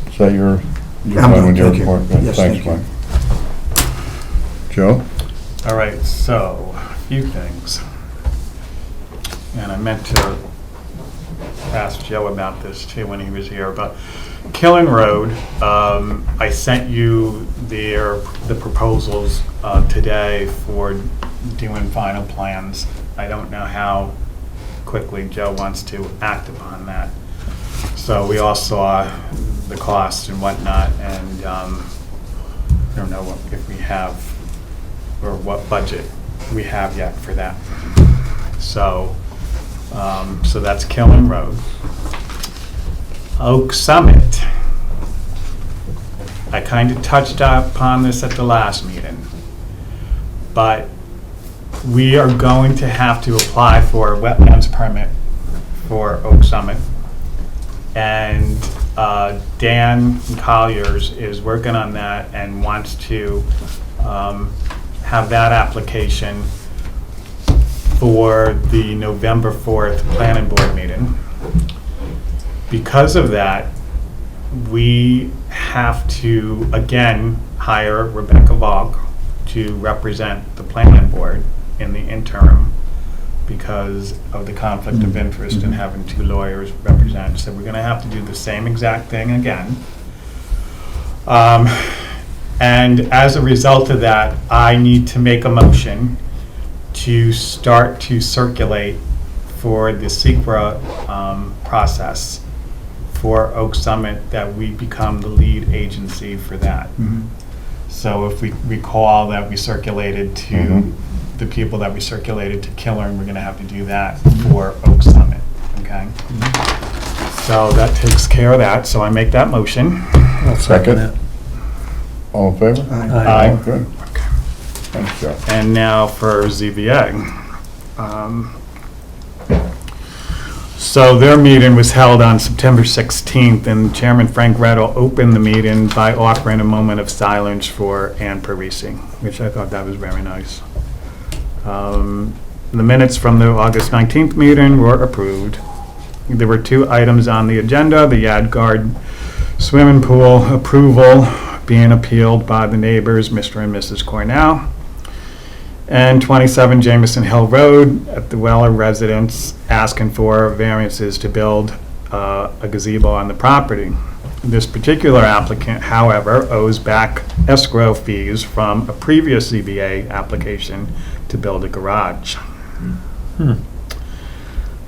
Is that you're I'm done done, with your thank you. report? Good, Yes, thanks, thank Mike. Joe? All right, so, a few things. And I meant to ask Joe about this too when he was here, but Killen Road, I sent you the proposals today for doing final plans. I don't know how quickly Joe wants to act upon that. So we all saw the cost and whatnot, and I don't know if we have, or what budget we have yet for that. So, so that's Killen Road. Oak Summit. I kind of touched upon this at the last meeting, but we are going to have to apply for a wetlands permit for Oak Summit. And Dan Colliers is working on that and wants to have that application for the November 4th planning board meeting. Because of that, we have to, again, hire Rebecca Vogt to represent the planning board in the interim because of the conflict of interest in having two lawyers represent. So we're gonna have to do the same exact thing again. And as a result of that, I need to make a motion to start to circulate for the SECRA process for Oak Summit, that we become the lead agency for that. So if we recall that we circulated to the people that we circulated to Killern, we're gonna have to do that for Oak Summit, okay? So that takes care of that, so I make that motion. I'll second it. All in favor? Aye. Oh, good. Thanks, Joe. And now for ZBA. So their meeting was held on September 16th, and Chairman Frank Rettel opened the meeting by offering a moment of silence for Ann Parisi, which I thought that was very nice. The minutes from the August 19th meeting were approved. There were two items on the agenda: the Yadgard swimming pool approval being appealed by the neighbors, Mr. and Mrs. Cornell, and 27 Jameson Hill Road at the Weller residence asking for variances to build a gazebo on the property. This particular applicant, however, owes back escrow fees from a previous ZBA application to build a garage.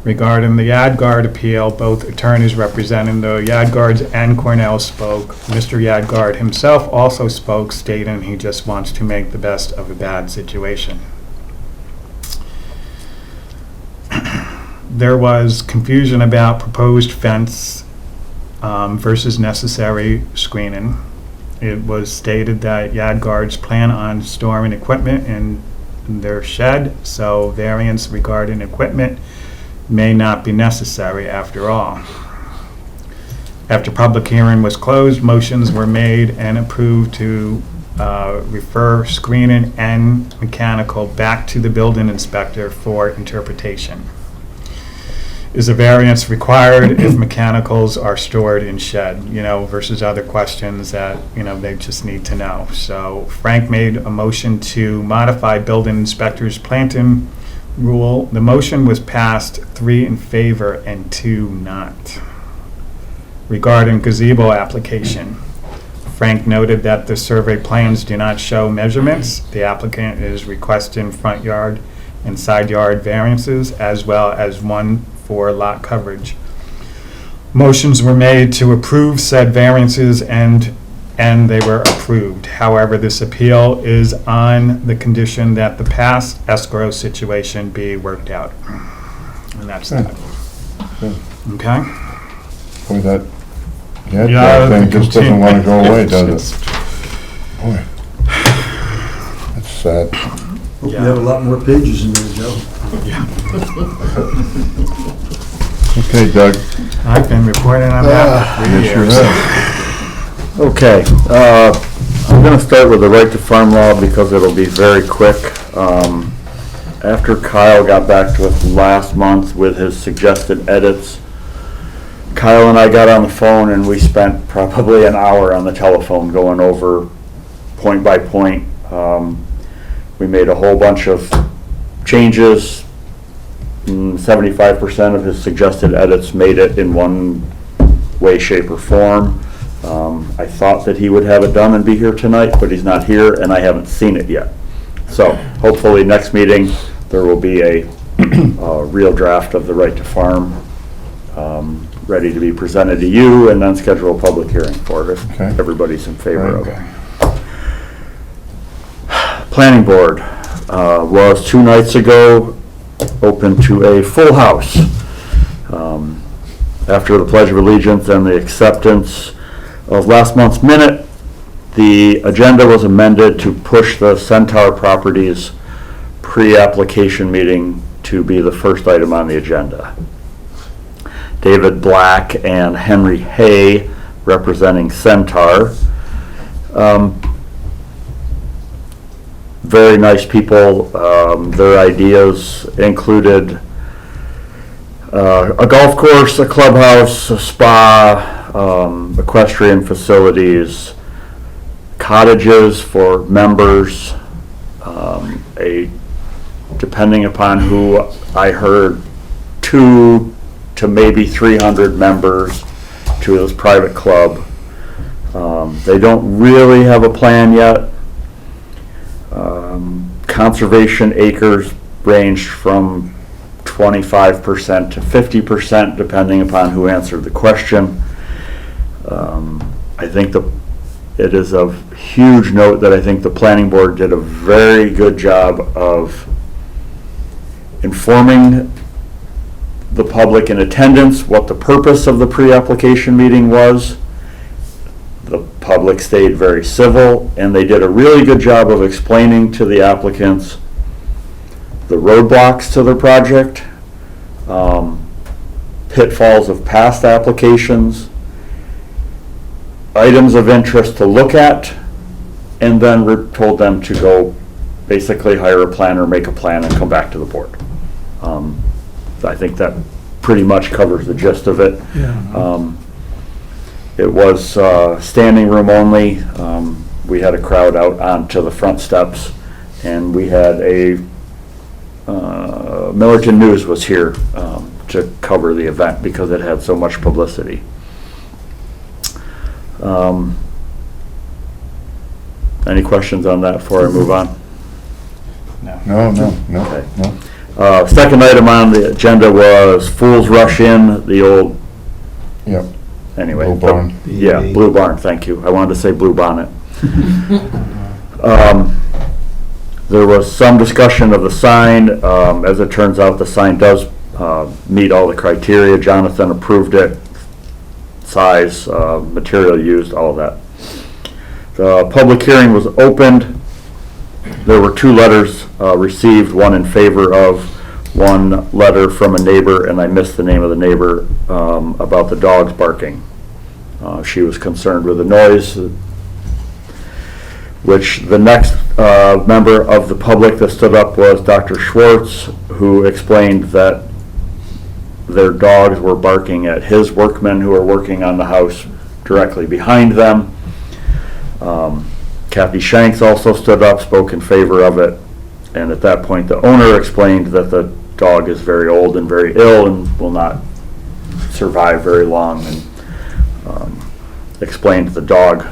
Regarding the Yadgard appeal, both attorneys representing the Yadgards and Cornell spoke. Mr. Yadgard himself also spoke, stating he just wants to make the best of a bad situation. There was confusion about proposed fence versus necessary screening. It was stated that Yadgards plan on storing equipment in their shed, so variance regarding equipment may not be necessary after all. After public hearing was closed, motions were made and approved to refer screening and mechanical back to the building inspector for interpretation. Is a variance required if mechanicals are stored in shed, versus other questions that, they just need to know. So Frank made a motion to modify building inspector's planting rule. The motion was passed 3 in favor and 2 not. Regarding gazebo application, Frank noted that the survey plans do not show measurements. The applicant is requesting front yard and side yard variances, as well as one for lot coverage. Motions were made to approve said variances and they were approved. However, this appeal is on the condition that the past escrow situation be worked out. And that's that. Good. Okay? Boy, that Yeah, Yadgard thing the just doesn't want to go away, continue- does it? Boy. sad. Hope you have a lot more pages in there, Joe. Okay, Doug. I've been reporting on that for 3 Yes, you years. have. Okay, I'm gonna start with the right to farm law because it'll be very quick. After Kyle got back to us last month with his suggested edits, Kyle and I got on the phone and we spent probably an hour on the telephone going over point by point. We made a whole bunch of changes. 75% of his suggested edits made it in one way, shape, or form. I thought that he would have it done and be here tonight, but he's not here, and I haven't seen it yet. So hopefully next meeting, there will be a real draft of the right to farm ready to be presented to you, and then schedule a public hearing for it if Okay. everybody's in favor of it. Okay. Planning Board was 2 nights ago open to a full house. After the Pledge of Allegiance and the acceptance of last month's minute, the agenda was amended to push the Centaur Properties pre-application meeting to be the first item on the agenda. David Black and Henry Hay, representing Centaur. Very nice people. Their ideas included a golf course, a clubhouse, a spa, equestrian facilities, cottages for members, depending upon who I heard, 2 to maybe 300 members to this private club. They don't really have a plan yet. Conservation acres ranged from 25% to 50%, depending upon who answered the question. I think it is of huge note that I think the planning board did a very good job of informing the public in attendance what the purpose of the pre-application meeting was. The public stayed very civil, and they did a really good job of explaining to the applicants the roadblocks to their project, pitfalls of past applications, items of interest to look at, and then told them to go basically hire a planner, make a plan, and come back to the board. I think that pretty much covers the gist of it. Yeah. It was standing room only. We had a crowd out onto the front steps, and we had Millerton News was here to cover the event because it had so much publicity. Any questions on that before I move on? No, Okay. no. Second item on the agenda was Fools Rush In, the old, Yep. anyway. Blue Barn. Yeah, Blue Barn, thank you. I wanted to say Blue Bonnet. There was some discussion of the sign. As it turns out, the sign does meet all the criteria. Jonathan approved it. Size, material used, all of that. The public hearing was opened. There were 2 letters received, one in favor of, one letter from a neighbor, and I missed the name of the neighbor, about the dogs barking. She was concerned with the noise, which the next member of the public that stood up was Dr. Schwartz, who explained that their dogs were barking at his workmen who are working on the house directly behind them. Kathy Shanks also stood up, spoke in favor of it, and at that point the owner explained that the dog is very old and very ill and will not survive very long, and explained the dog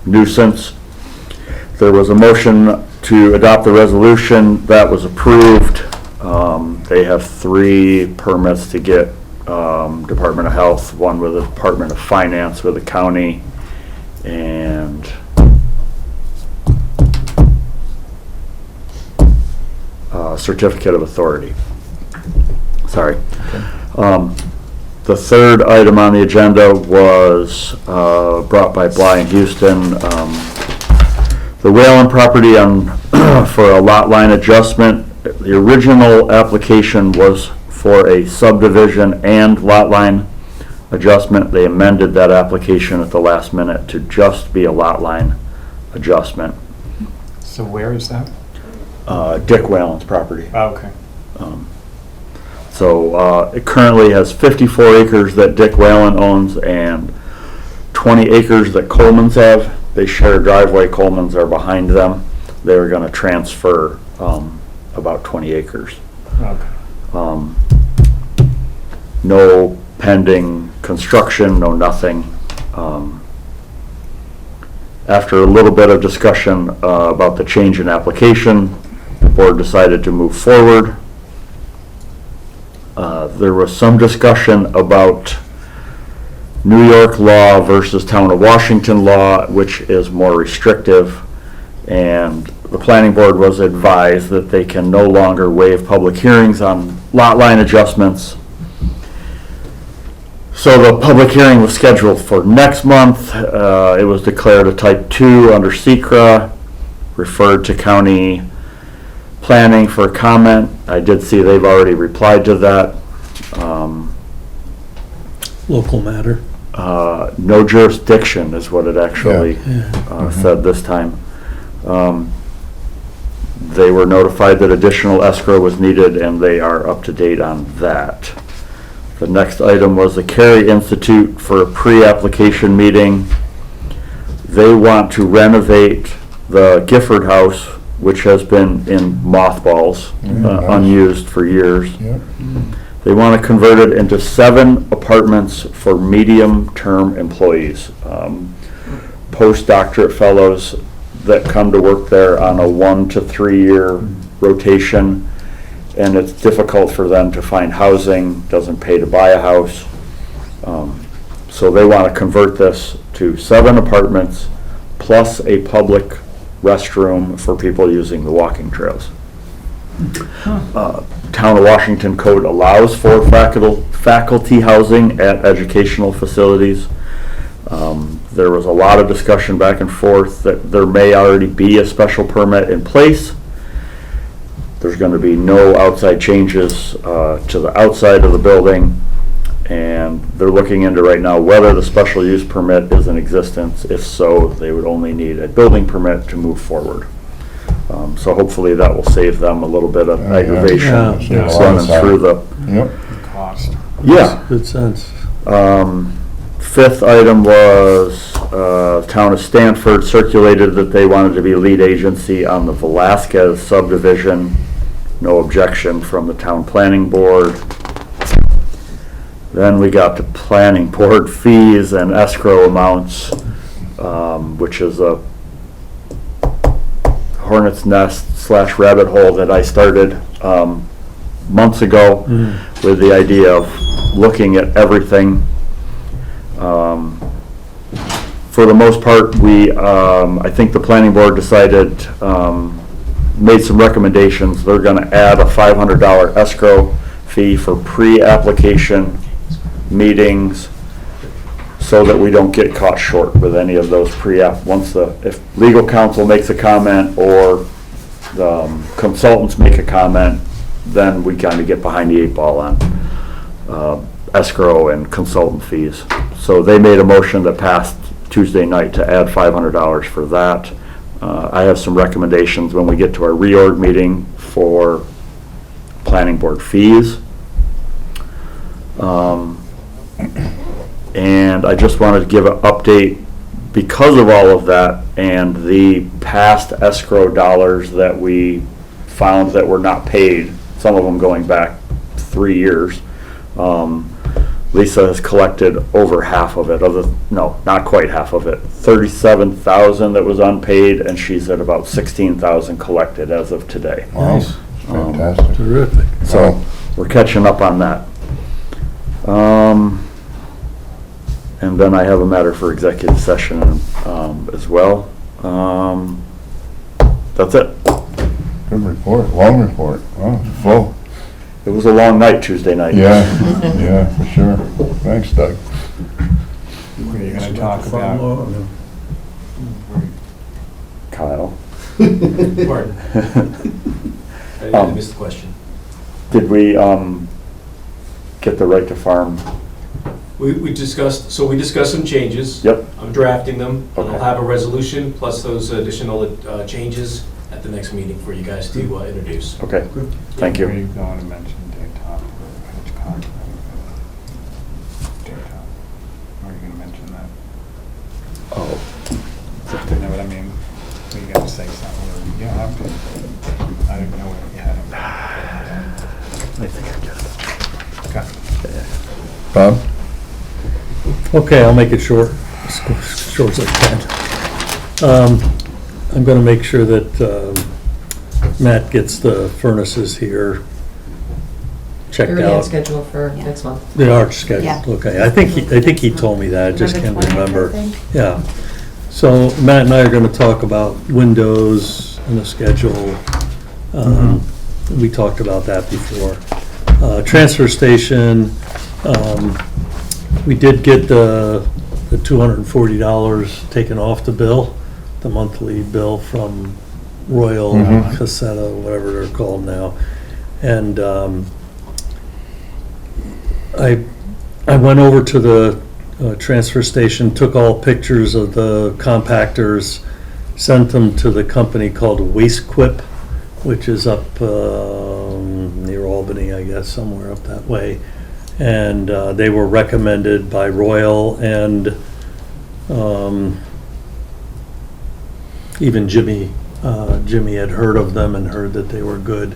nuisance. There was a motion to adopt the resolution. That was approved. They have 3 permits to get, Department of Health, one with the Department of Finance with the county, and certificate of authority. Sorry. The third item on the agenda was brought by Bly and Houston. The Whalen property on for a lot line adjustment. The original application was for a subdivision and lot line adjustment. They amended that application at the last minute to just be a lot line adjustment. So where is that? Dick Whalen's property. Oh, okay. So it currently has 54 acres that Dick Whalen owns and 20 acres that Coleman's have. They share a driveway. Coleman's are behind them. They were going to transfer about 20 acres. Okay. No pending construction, no nothing. After a little bit of discussion about the change in application, the board decided to move forward. There was some discussion about New York law versus Town of Washington law, which is more restrictive. And the planning board was advised that they can no longer waive public hearings on lot line adjustments. So the public hearing was scheduled for next month. It was declared a type 2 under SECRA, referred to county planning for comment. I did see they've already replied to that. Local matter. No jurisdiction is what it actually said this time. They were notified that additional escrow was needed, and they are up to date on that. The next item was the Cary Institute for a pre-application meeting. They want to renovate the Gifford House, which has been in mothballs, unused for years. Yep. They want to convert it into 7 apartments for medium-term employees, postdoctorate fellows that come to work there on a 1 to 3 year rotation, and it's difficult for them to find housing, doesn't pay to buy a house. So they want to convert this to 7 apartments plus a public restroom for people using the walking trails. Town of Washington code allows for faculty housing at educational facilities. There was a lot of discussion back and forth that there may already be a special permit in place. There's going to be no outside changes to the outside of the building, and they're looking into right now whether the special use permit is in existence. If so, they would only need a building permit to move forward. So hopefully that will save them a little bit of aggravation running through the... Yep. Cost. Yeah. Good sense. Fifth item was Town of Stanford circulated that they wanted to be lead agency on the Velasquez subdivision. No objection from the town planning board. Then we got to planning board fees and escrow amounts, which is a hornet's nest / rabbit hole that I started months ago with the idea of looking at everything. For the most part, I think the planning board decided, made some recommendations. They're going to add a $500 escrow fee for pre-application meetings so that we don't get caught short with any of those pre-app. If legal counsel makes a comment or the consultants make a comment, then we kind of get behind the 8 ball on escrow and consultant fees. So they made a motion that passed Tuesday night to add $500 for that. I have some recommendations when we get to our reorg meeting for planning board fees. And I just wanted to give an update because of all of that and the past escrow dollars that we found that were not paid, some of them going back 3 years. Lisa has collected over half of it, no, not quite half of it, 37,000 that was unpaid, and she's at about 16,000 collected as of today. Wow, fantastic. Terrific. So we're catching up on that. And then I have a matter for executive session as well. That's it. Good report, long report. Wow, it's full. It was a long night Tuesday night. Yeah, yeah, for sure. Thanks, Doug. What are you going to talk about? Kyle. Pardon? I missed the question. Did we get the right to farm? We discussed some changes. Yep. I'm drafting them, and I'll Okay. have a resolution plus those additional changes at the next meeting for you guys to introduce. Okay, thank Were you. you going to mention Daytop? Hitchcock? Daytop. Were you going to mention that? Oh, You know what I mean? Were you going to say something? Or, yeah, I'm good. I didn't know what you had. I think I get it. Okay. Bob? Okay, I'll make it short, as short as I can. I'm gonna make sure that Matt gets the furnaces here checked Already on out. schedule for next month. They are scheduled, Yeah. okay. I think he told me that, I just can't November 20th, I remember. think. Yeah. So Matt and I are gonna talk about windows and the schedule. We talked about that before. Transfer station, we did get the $240 taken off the bill, the monthly bill from Royal Casetta, whatever they're called now. And I went over to the transfer station, took all pictures of the compactors, sent them to the company called WasteQuip, which is up near Albany, I guess, somewhere up that way. And they were recommended by Royal and even Jimmy. Jimmy had heard of them and heard that they were good.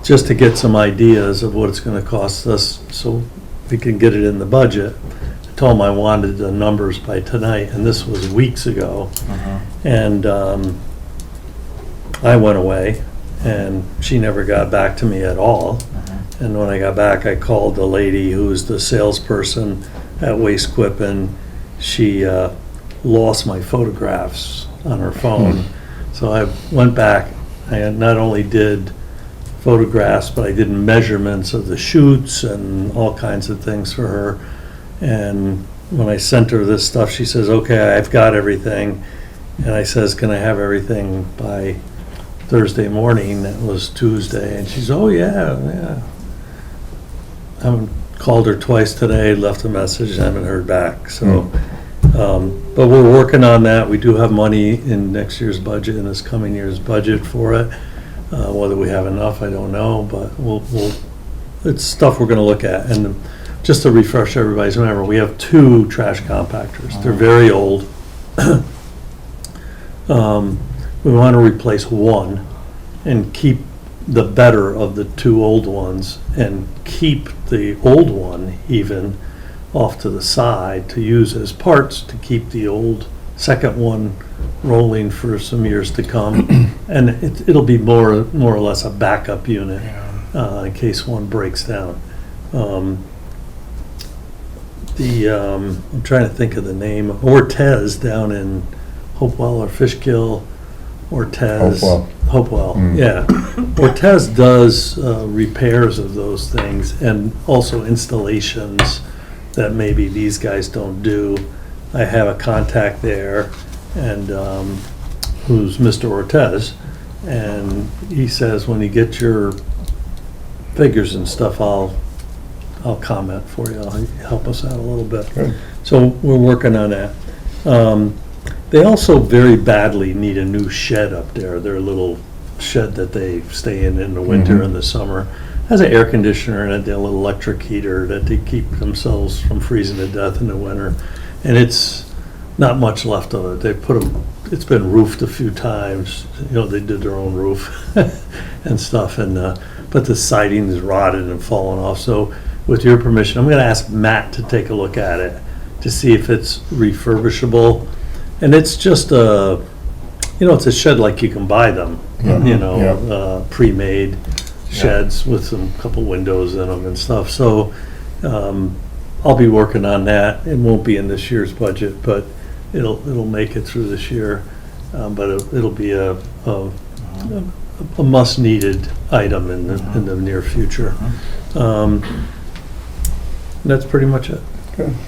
Just to get some ideas of what it's going to cost us so we can get it in the budget. I told him I wanted the numbers by tonight, and this was weeks ago. And I went away, and she never got back to me at all. And when I got back, I called the lady who was the salesperson at WasteQuip, and she lost my photographs on her phone. So I went back, I not only did photographs, but I did measurements of the chutes and all kinds of things for her. And when I sent her this stuff, she says, okay, I've got everything. And I says, can I have everything by Thursday morning? That was Tuesday. And she's, oh, yeah. I haven't called her twice today, left a message, haven't heard back. So, but we're working on that. We do have money in next year's budget, in this coming year's budget for it. Whether we have enough, I don't know, but it's stuff we're gonna look at. And just to refresh everybody's memory, we have 2 trash compactors. They're very old. We want to replace one and keep the better of the 2 old ones and keep the old one even off to the side to use as parts to keep the old second one rolling for some years to come. And it'll be more or less a backup unit in case one breaks down. I'm trying to think of the name, Ortez down in Hopewell or Fishkill, Ortez. Hopewell, yeah. Ortez does repairs of those things and also installations that maybe these guys don't do. I have a contact there, and who's Mr. Ortez, and he says when you get your figures and stuff, I'll comment for you. I'll help us out a little bit. Good. So we're working on that. They also very badly need a new shed up there. Their little shed that they stay in the winter and the summer. Has an air conditioner in it, a little electric heater that they keep themselves from freezing to death in the winter. And it's not much left of it. They put them, it's been roofed a few times. You know, they did their own roof and stuff. And but the siding is rotted and fallen off. So with your permission, I'm going to ask Matt to take a look at it to see if it's refurbishable. And it's just it's a shed like you can buy them, pre-made sheds with some couple windows in them and stuff. So I'll be working on that. It won't be in this year's budget, but it'll make it through this year. But it'll be a must-needed item in the near future. That's pretty much it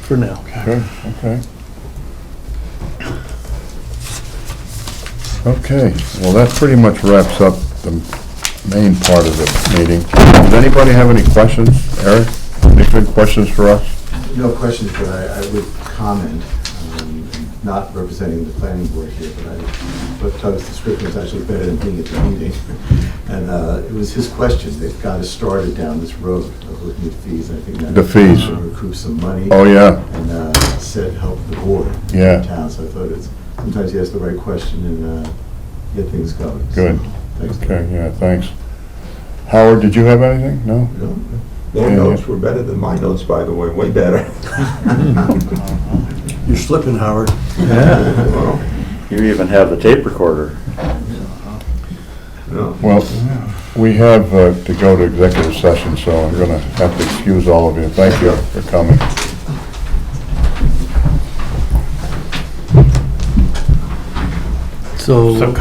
for now. Good, okay. Okay, well, that pretty much wraps up the main part of the meeting. Does anybody have any questions? Eric, any good questions for us? No questions, but I would comment, not representing the planning board here, but Doug's description was actually better than being at the meeting. And it was his question, they've got us started down this road of looking at fees, I think that. The fees. Recoup some money. Oh, yeah, And said help the board. Yeah. In town, so I thought it's, sometimes you ask the right question and get things going. good. So, thanks, Doug. Okay, yeah, thanks. Howard, did you have anything? No? Their Yeah. notes were better than my notes, by the way, way better. You're slipping, Howard. Well, You even have the tape recorder. no. Well, we have to go to executive session, so I'm going to have to excuse all of you. Thank you for coming. So. So